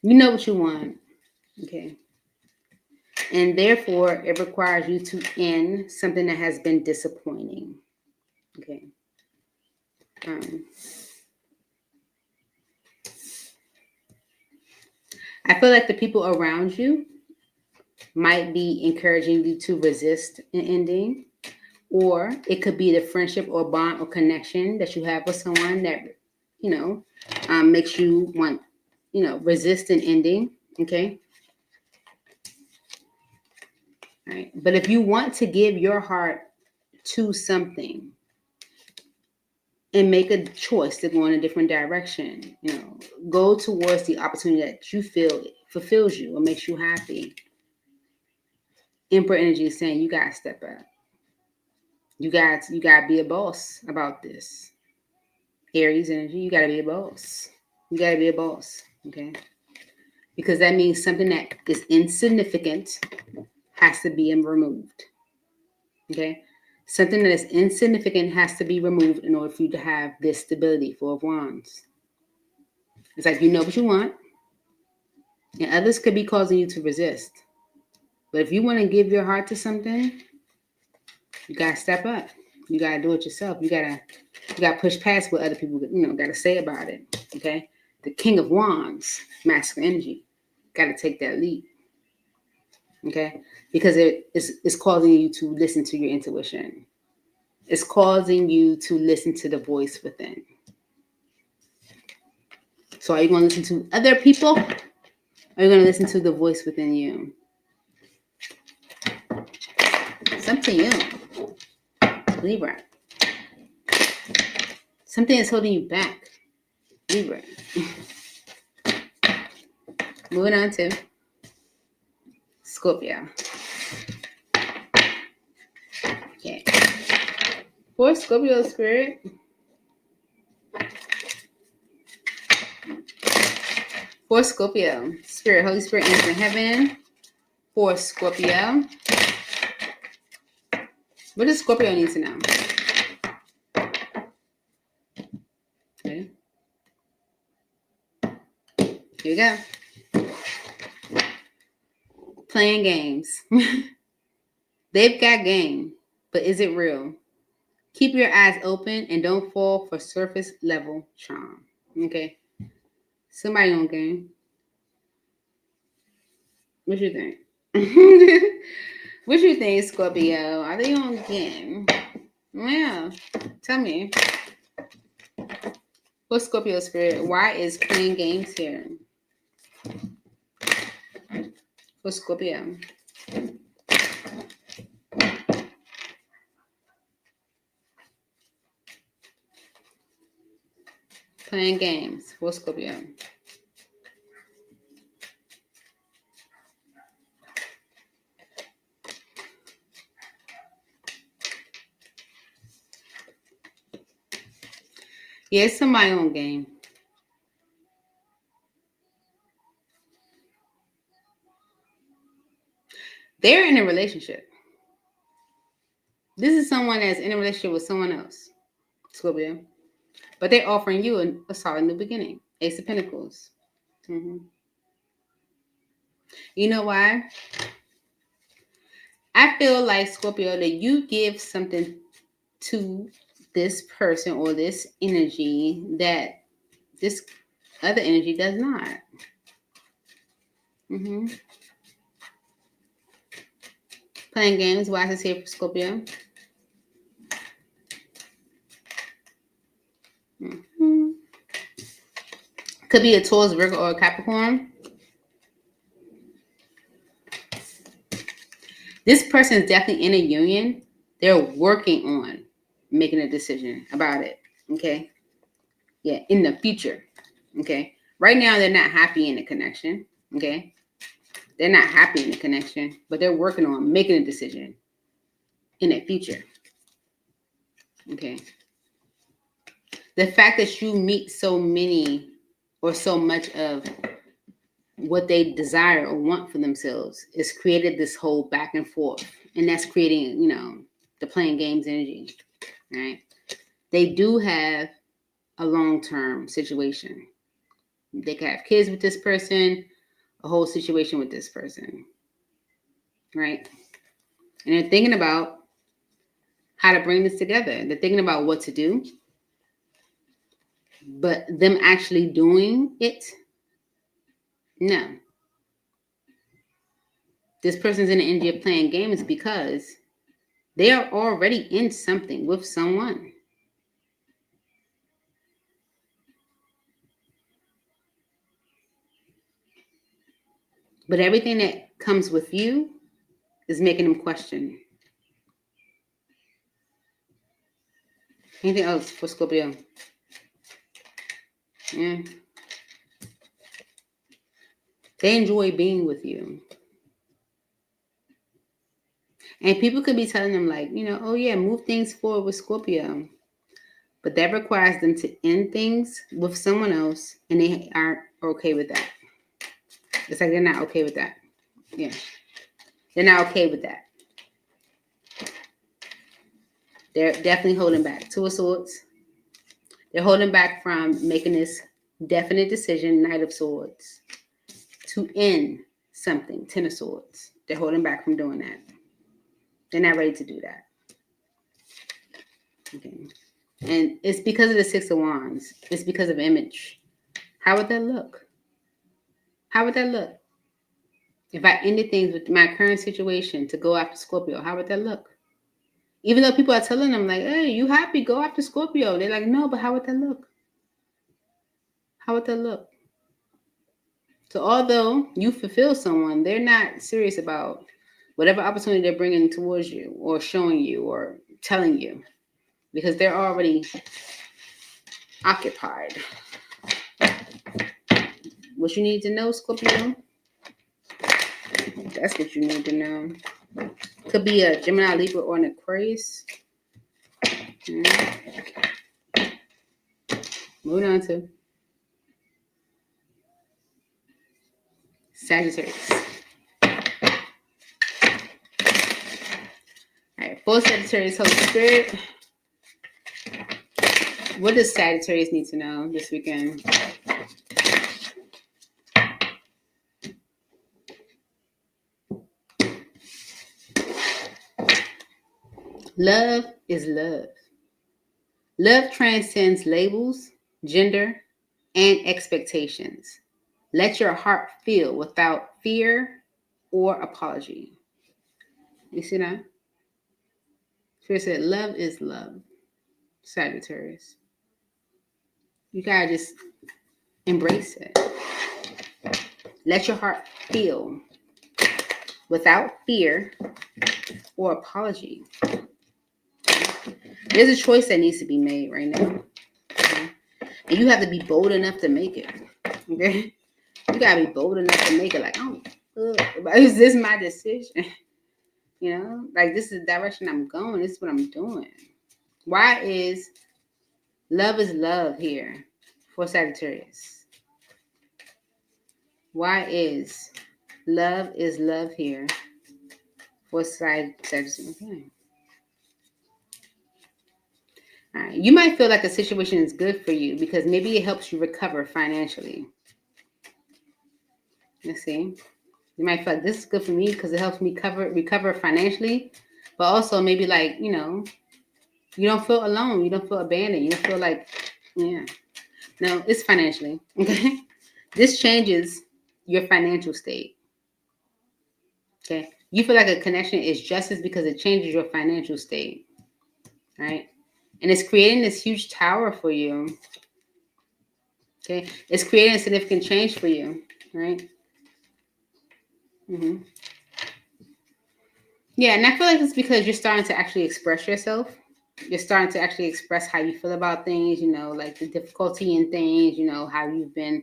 You know what you want, okay? And therefore, it requires you to end something that has been disappointing, okay? I feel like the people around you might be encouraging you to resist an ending, or it could be the friendship or bond or connection that you have with someone that, you know, makes you want, you know, resist an ending, okay? All right. But if you want to give your heart to something and make a choice to go in a different direction, you know, go towards the opportunity that you feel fulfills you or makes you happy. Emperor energy is saying you gotta step up. You gotta be a boss about this. Aries energy, you gotta be a boss. You gotta be a boss, okay? Because that means something that is insignificant has to be removed, okay? Something that is insignificant has to be removed in order for you to have this stability. Four of Wands. It's like you know what you want, and others could be causing you to resist. But if you want to give your heart to something, you gotta step up. You gotta do it yourself. You gotta push past what other people gotta say about it. Okay, the King of Wands, masculine energy, gotta take that lead. Okay, because it's causing you to listen to your intuition. It's causing you to listen to the voice within. So are you going to listen to other people? Or are you going to listen to the voice within you? It's up to you. Libra. Something is holding you back. Libra. Moving on to Scorpio. Okay. For Scorpio spirit. For Scorpio. Spirit, Holy Spirit, angels in heaven. For Scorpio. What does Scorpio need to know? Okay. Here we go. Playing games. They've got game, but is it real? Keep your eyes open and don't fall for surface level charm. Okay. Somebody on game. What you think? What you think, Scorpio? Are they on game? Yeah. Tell me. What Scorpio spirit? Why is playing games here? For Scorpio. Playing games. For Scorpio. Yeah, it's somebody on game. They're in a relationship. This is someone that's in a relationship with someone else, Scorpio. But they're offering you a solid new beginning. Ace of Pentacles. Mm-hmm. You know why? I feel like, Scorpio, that you give something to this person or this energy that this other energy does not. Mm-hmm. Playing games. Why is this here for Scorpio? Mm-hmm. Could be a Taurus, Virgo, or a Capricorn. This person is definitely in a union. They're working on making a decision about it. Okay. Yeah. In the future. Okay. Right now, they're not happy in the connection. Okay. They're not happy in the connection, but they're working on making a decision in the future. Okay. The fact that you meet so many or so much of what they desire or want for themselves is created this whole back and forth. And that's creating, the playing games energy. Right? They do have a long-term situation. They could have kids with this person, a whole situation with this person. Right? And they're thinking about how to bring this together. They're thinking about what to do. But them actually doing it, no. This person's in the energy of playing games because they are already in something with someone. But everything that comes with you is making them question. Anything else for Scorpio? Yeah. They enjoy being with you. And people could be telling them like, oh yeah, move things forward with Scorpio. But that requires them to end things with someone else, and they aren't okay with that. It's like they're not okay with that. Yeah. They're not okay with that. They're definitely holding back. Two of Swords. They're holding back from making this definite decision, Knight of Swords, to end something, Ten of Swords. They're holding back from doing that. They're not ready to do that. Okay. And it's because of the Six of Wands. It's because of image. How would that look? How would that look? If I ended things with my current situation to go after Scorpio, how would that look? Even though people are telling them like, hey, you happy, go after Scorpio. They're like, no, but how would that look? How would that look? So although you fulfill someone, they're not serious about whatever opportunity they're bringing towards you or showing you or telling you because they're already occupied. What you need to know, Scorpio? That's what you need to know. Could be a Gemini, Libra, or an Aquarius. Moving on to Sagittarius. All right, for Sagittarius, Holy Spirit. What does Sagittarius need to know this weekend? Love is love. Love transcends labels, gender, and expectations. Let your heart feel without fear or apology. You see that? Spirit said, love is love. Sagittarius. You gotta just embrace it. Let your heart feel without fear or apology. There's a choice that needs to be made right now. Okay? And you have to be bold enough to make it. Okay? You gotta be bold enough to make it like, oh, is this my decision? Like this is the direction I'm going. This is what I'm doing. Why is love here for Sagittarius? Why is love here for Sagittarius? Okay. All right. You might feel like a situation is good for you because maybe it helps you recover financially. Let's see. You might feel like this is good for me because it helps me recover financially, but also maybe like, you don't feel alone. You don't feel abandoned. You don't feel like, yeah. No, it's financially. Okay. This changes your financial state. Okay. You feel like a connection is justice because it changes your financial state. Right. And it's creating this huge tower for you. Okay. It's creating a significant change for you. Right. Mm-hmm. Yeah. And I feel like it's because you're starting to actually express yourself. You're starting to actually express how you feel about things, like the difficulty in things, how you've been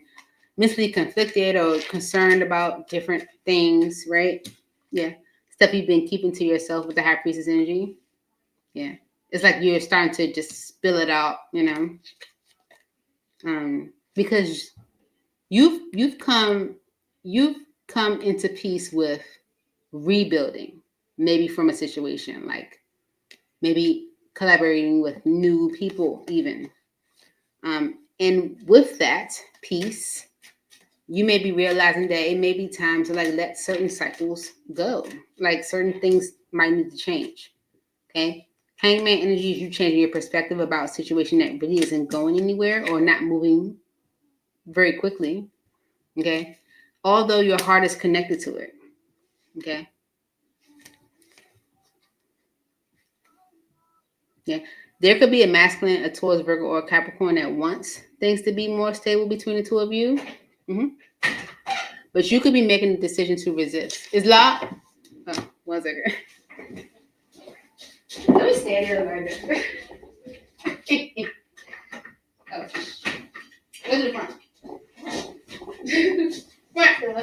mentally conflicted or concerned about different things, right? Yeah. Stuff you've been keeping to yourself with the High Priestess energy. Yeah. It's like you're starting to just spill it out, because you've come into peace with rebuilding, maybe from a situation, like maybe collaborating with new people even. And with that peace, you may be realizing that it may be time to like let certain cycles go. Like certain things might need to change. Okay. Hangman energy is you changing your perspective about a situation that really isn't going anywhere or not moving very quickly. Okay. Although your heart is connected to it. Okay. Yeah. There could be a masculine, a Taurus, Virgo, or a Capricorn that wants things to be more stable between the two of you. Mm-hmm. But you could be making the decision to resist. Is locked? Oh, 1 second. Let me stand here like that. Oh. Go to the front. Front, girl.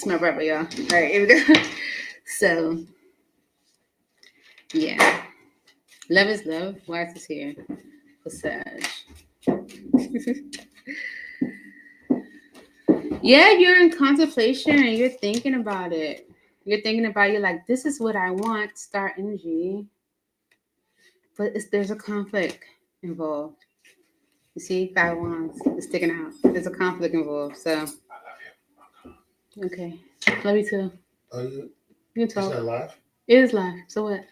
It's my brother, y'all. All right, here we go. So, yeah. Love is love. Why is this here? Passage. Yeah, you're in contemplation and you're thinking about it. You're like, this is what I want, star energy. But there's a conflict involved. You see, 5 wands is sticking out. There's a conflict involved. So, okay. Love you too. You You can talk. is that live? It is live. So what?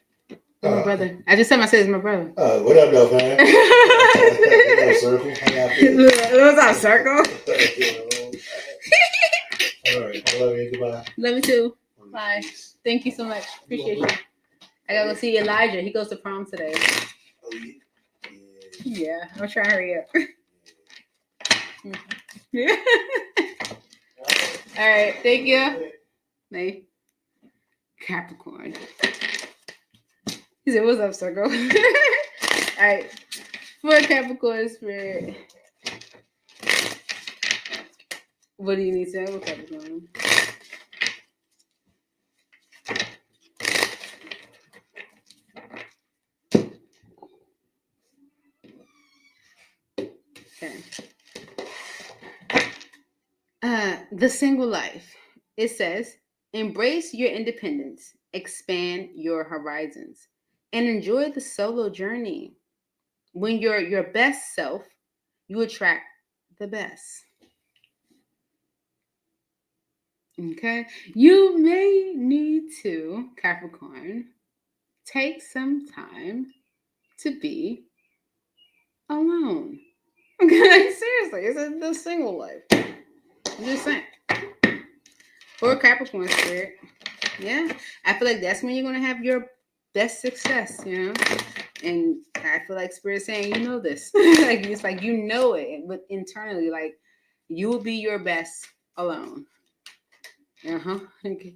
My brother. I just said it's my brother. What up, though, man? Little circle. How y'all feeling? What's up, circle? All right. I love you. Goodbye. Love you too. Bye. Thank you so much. Appreciate you. I gotta go see Elijah. He goes to prom today. Oh, Yeah, I'm trying to hurry up. Yeah. All right. Thank you. Bye. Capricorn. He said, "What's up, circle?" All right. For Capricorn spirit, what do you need to know with Capricorn? Okay. The single life. It says, embrace your independence, expand your horizons, and enjoy the solo journey. When you're your best self, you attract the best. Okay. You may need to, Capricorn, take some time to be alone. Okay, seriously, it's the single life. I'm just saying. For Capricorn spirit, yeah, I feel like that's when you're gonna have your best success, you know. And I feel like spirit saying, you know this, like it's like you know it, but internally, like you will be your best alone. Okay.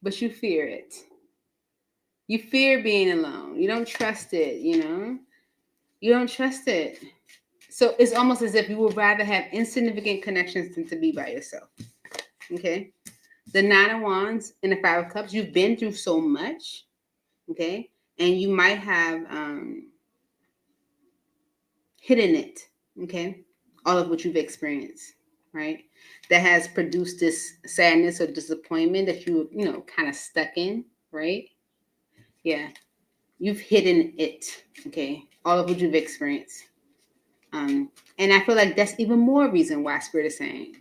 But you fear it. You fear being alone. You don't trust it. You know. You don't trust it. So it's almost as if you would rather have insignificant connections than to be by yourself. Okay. The 9 of Wands and the 5 of Cups, you've been through so much. Okay. And you might have hidden it. Okay. All of what you've experienced. Right. That has produced this sadness or disappointment that you kind of stuck in. Right. Yeah. You've hidden it. Okay. All of what you've experienced. And I feel like that's even more reason why Spirit is saying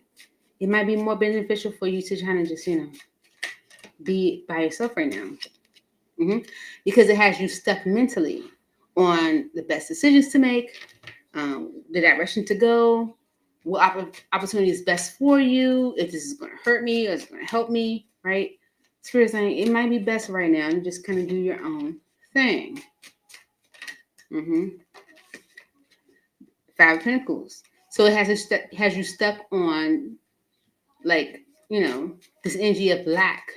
it might be more beneficial for you to kind of just, be by yourself right now. Because it has you stuck mentally on the best decisions to make, the direction to go, what opportunity is best for you, if this is going to hurt me or it's going to help me, right? Spirit is saying it might be best right now and just kind of do your own thing. 5 of Pentacles. So it has you stuck on, like, this energy of lack,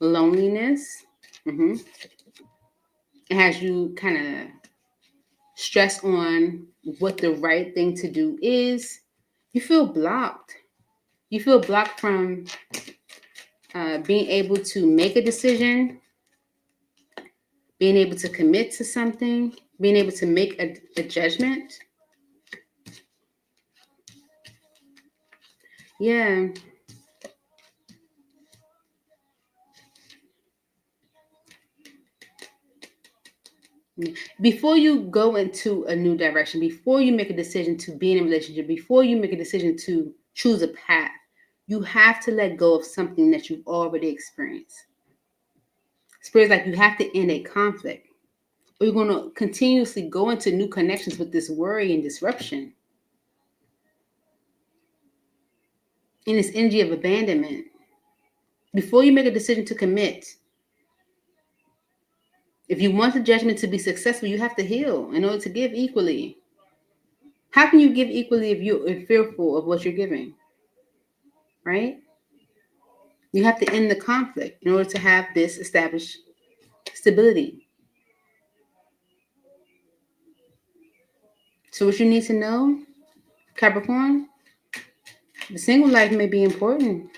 loneliness. It has you kind of stress on what the right thing to do is. You feel blocked. You feel blocked from being able to make a decision, being able to commit to something, being able to make a judgment. Yeah. Before you go into a new direction, before you make a decision to be in a relationship, before you make a decision to choose a path, you have to let go of something that you've already experienced. Spirit's like you have to end a conflict, or you're going to continuously go into new connections with this worry and disruption. In this energy of abandonment. Before you make a decision to commit, if you want the judgment to be successful, you have to heal in order to give equally. How can you give equally if you're fearful of what you're giving? Right? You have to end the conflict in order to have this established stability. So what you need to know, Capricorn, the single life may be important.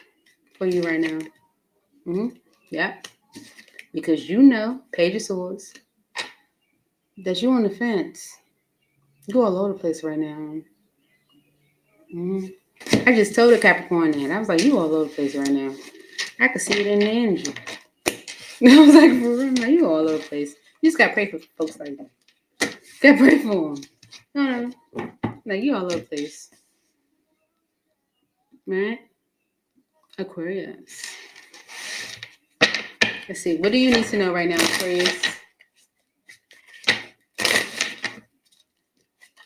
for you right now. Yep. Because you know, Page of Swords, that you're on the fence. You're all over the place right now. I just told a Capricorn that. I was like, you all over the place right now. I could see it in the energy. I was like, for real, man, you all over the place. You just gotta pray for folks like that. Gotta pray for them. No. Like, you all over the place. Right? Aquarius. Let's see. What do you need to know right now, Aquarius?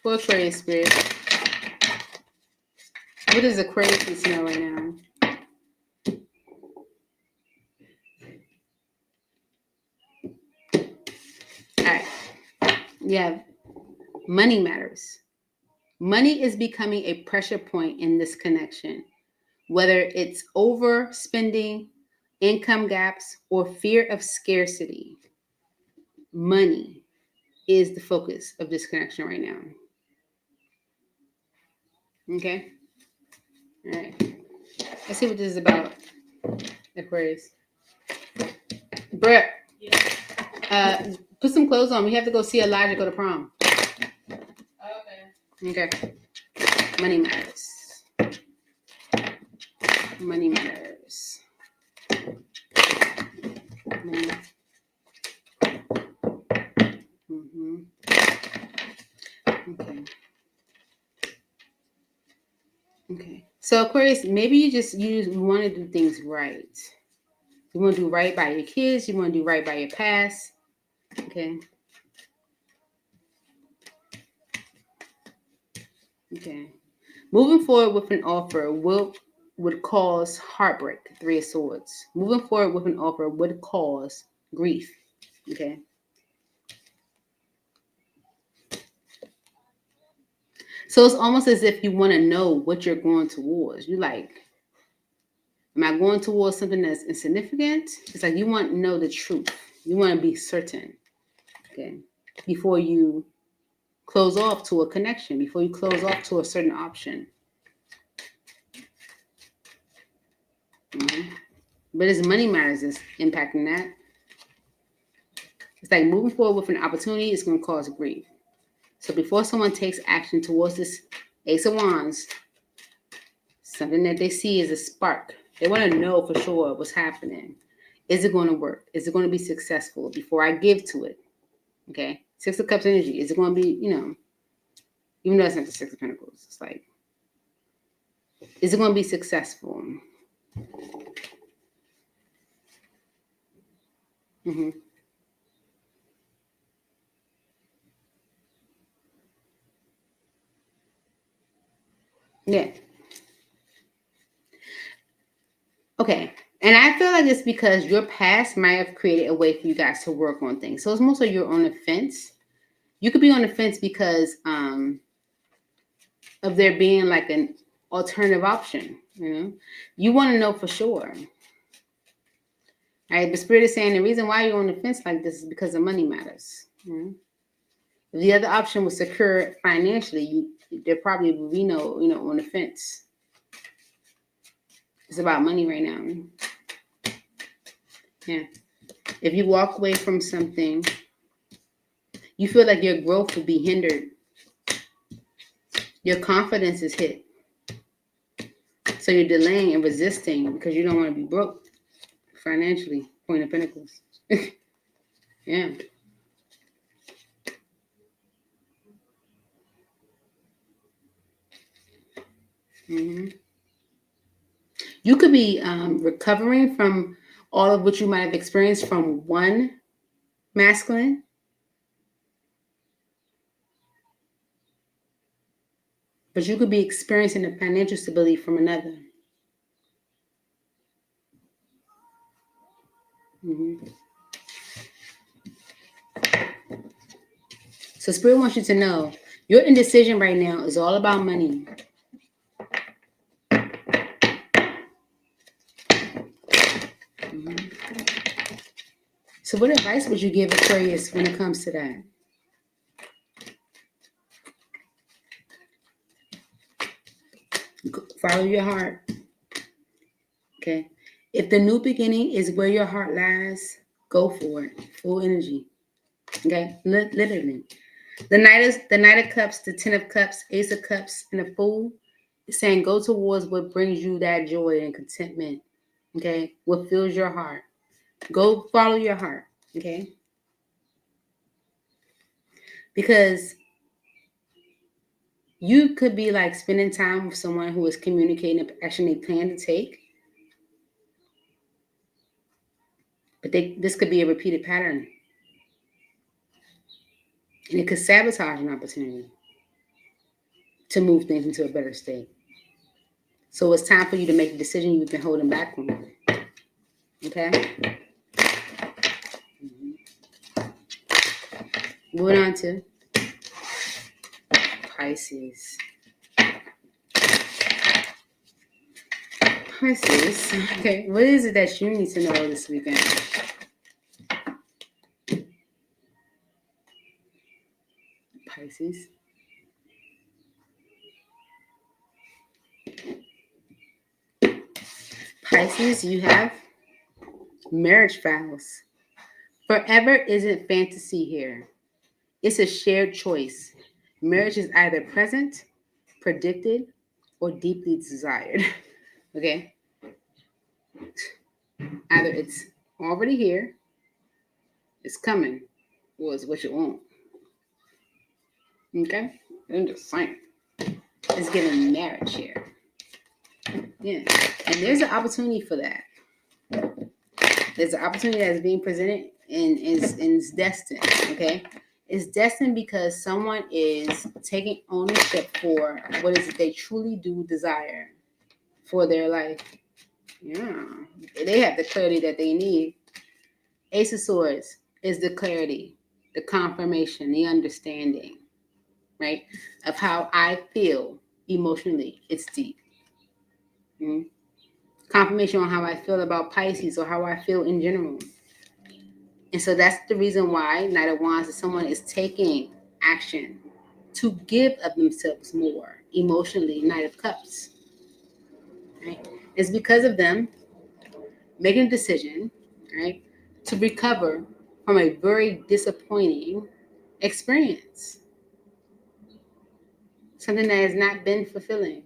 For Aquarius spirit. What does Aquarius need to know right now? All right. Yeah. Money matters. Money is becoming a pressure point in this connection. Whether it's overspending, income gaps, or fear of scarcity, money is the focus of this connection right now. Okay? All right. Let's see what this is about, Aquarius. Brett, put some clothes on. We have to go see Elijah go to prom. Okay. Money matters. Money matters. Money. Okay. So Aquarius, maybe you want to do things right. You want to do right by your kids. You want to do right by your past. Okay. Okay. Moving forward with an offer would cause heartbreak. 3 of Swords. Moving forward with an offer would cause grief. Okay. So it's almost as if you want to know what you're going towards. You like, am I going towards something that's insignificant? It's like you want to know the truth. You want to be certain. Okay. Before you close off to a connection, before you close off to a certain option. But it's money matters is impacting that. It's like moving forward with an opportunity is going to cause grief. So before someone takes action towards this Ace of Wands, something that they see is a spark. They want to know for sure what's happening. Is it going to work? Is it going to be successful before I give to it? Okay. 6 of Cups energy. Is it going to be, even though it's not the 6 of Pentacles, it's like, is it going to be successful? Yeah. Okay. And I feel like it's because your past might have created a way for you guys to work on things. So it's mostly you're on the fence. You could be on the fence because of there being like an alternative option. You want to know for sure. All right. The spirit is saying the reason why you're on the fence like this is because the money matters. If the other option was secure financially, there probably would be no, on the fence. It's about money right now. Yeah. If you walk away from something, you feel like your growth will be hindered. Your confidence is hit. So you're delaying and resisting because you don't want to be broke financially. Point of Pentacles. Yeah. You could be recovering from all of what you might have experienced from one masculine. But you could be experiencing the financial stability from another. So Spirit wants you to know your indecision right now is all about money. So what advice would you give Aquarius when it comes to that? Follow your heart. Okay. If the new beginning is where your heart lies, go for it. Full energy. Okay? Literally. The Knight of Cups, the Ten of Cups, Ace of Cups, and the Fool is saying go towards what brings you that joy and contentment. Okay? What fills your heart. Go follow your heart. Okay? Because you could be like spending time with someone who is communicating an action they plan to take, but this could be a repeated pattern. And it could sabotage an opportunity to move things into a better state. So it's time for you to make the decision you've been holding back on. Okay? Moving on to Pisces. Pisces. Okay, what is it that you need to know this weekend? Pisces. Pisces, you have marriage vows. Forever isn't fantasy here. It's a shared choice. Marriage is either present, predicted, or deeply desired. Okay? Either it's already here, it's coming, or it's what you want. Okay? I'm just saying. It's giving marriage here. Yeah. And there's an opportunity for that. There's an opportunity that's being presented and is destined. Okay? It's destined because someone is taking ownership for what is it they truly do desire for their life. Yeah. They have the clarity that they need. Ace of Swords is the clarity, the confirmation, the understanding, right? Of how I feel emotionally. It's deep. Mm-hmm. Confirmation on how I feel about Pisces or how I feel in general. And so that's the reason why Knight of Wands is someone is taking action to give of themselves more emotionally. Knight of Cups. Right? It's because of them making a decision, right, to recover from a very disappointing experience. Something that has not been fulfilling.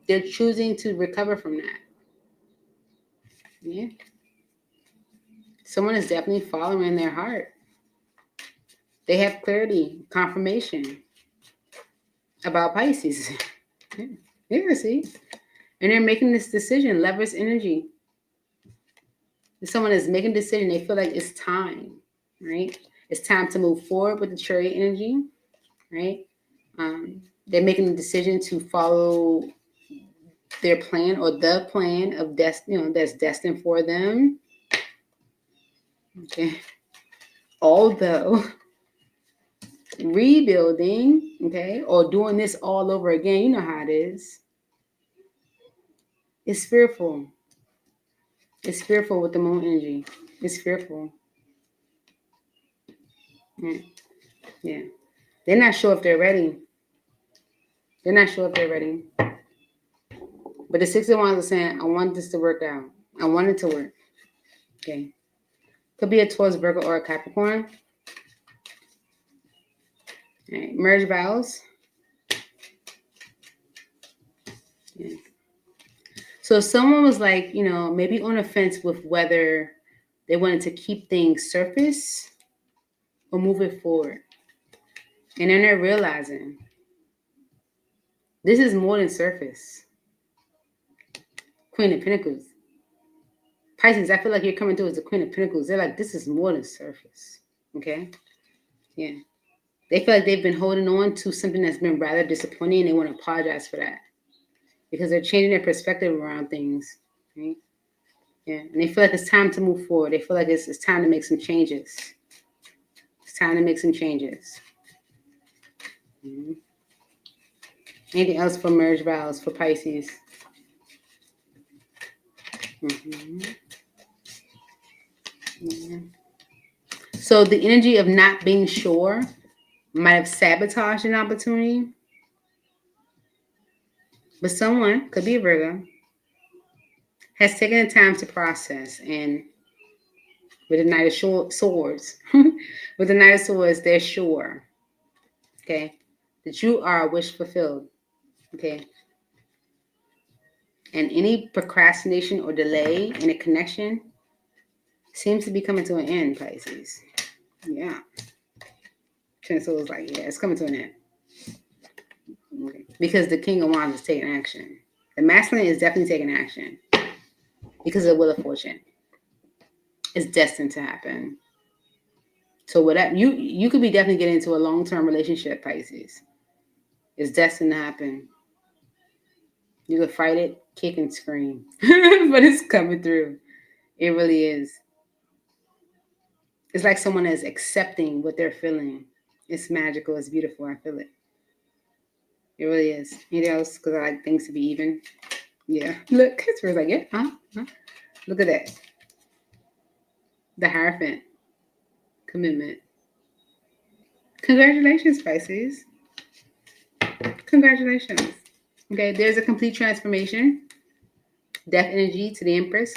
They're choosing to recover from that. Yeah. Someone is definitely following their heart. They have clarity, confirmation about Pisces. Yeah, see? And they're making this decision, leverage energy. If someone is making a decision, they feel like it's time, right? It's time to move forward with the Chariot energy, right? They're making a decision to follow their plan or the plan of that's destined for them. Okay. Although rebuilding, okay, or doing this all over again, you know how it is. It's fearful. It's fearful with the moon energy. It's fearful. Yeah. They're not sure if they're ready. They're not sure if they're ready. But the Six of Wands are saying, I want this to work out. I want it to work. Okay. Could be a Taurus, Virgo, or a Capricorn. All right. Marriage vows. Yeah. So if someone was like, maybe on a fence with whether they wanted to keep things surface or move it forward. And then they're realizing this is more than surface. Queen of Pentacles. Pisces, I feel like you're coming through as the Queen of Pentacles. They're like, this is more than surface. Okay? Yeah. They feel like they've been holding on to something that's been rather disappointing and they want to apologize for that. Because they're changing their perspective around things. Right? Yeah. And they feel like it's time to move forward. They feel like it's time to make some changes. It's time to make some changes. Mm-hmm. Anything else for marriage vows for Pisces? Mm-hmm. Yeah. So the energy of not being sure might have sabotaged an opportunity. But someone, could be a Virgo, has taken the time to process. And with the Knight of Swords, with the Knight of Swords, they're sure, okay, that you are a wish fulfilled, okay. And any procrastination or delay in a connection seems to be coming to an end, Pisces. Yeah. Ten of Swords, like, yeah, it's coming to an end. Okay. Because the King of Wands is taking action. The masculine is definitely taking action because of the Wheel of Fortune. It's destined to happen. So whatever you could be definitely getting into a long-term relationship, Pisces. It's destined to happen. You could fight it, kick and scream, but it's coming through. It really is. It's like someone is accepting what they're feeling. It's magical. It's beautiful. I feel it. It really is. Anything else? Because I like things to be even. Yeah. Look, it's like, yeah. Huh? Look at that. The Hierophant. Commitment. Congratulations, Pisces. Congratulations. Okay, there's a complete transformation. Death energy to the Empress.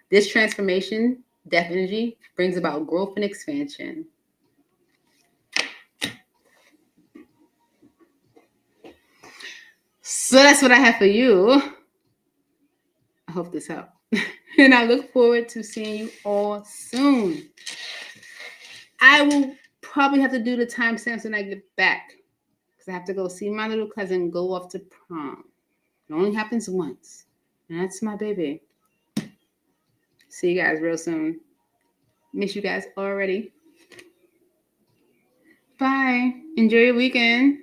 This transformation, death energy, brings about growth and expansion. So that's what I have for you. I hope this helped. And I look forward to seeing you all soon. I will probably have to do the timestamps when I get back because I have to go see my little cousin go off to prom. It only happens once. And that's my baby. See you guys real soon. Miss you guys already. Bye. Enjoy your weekend.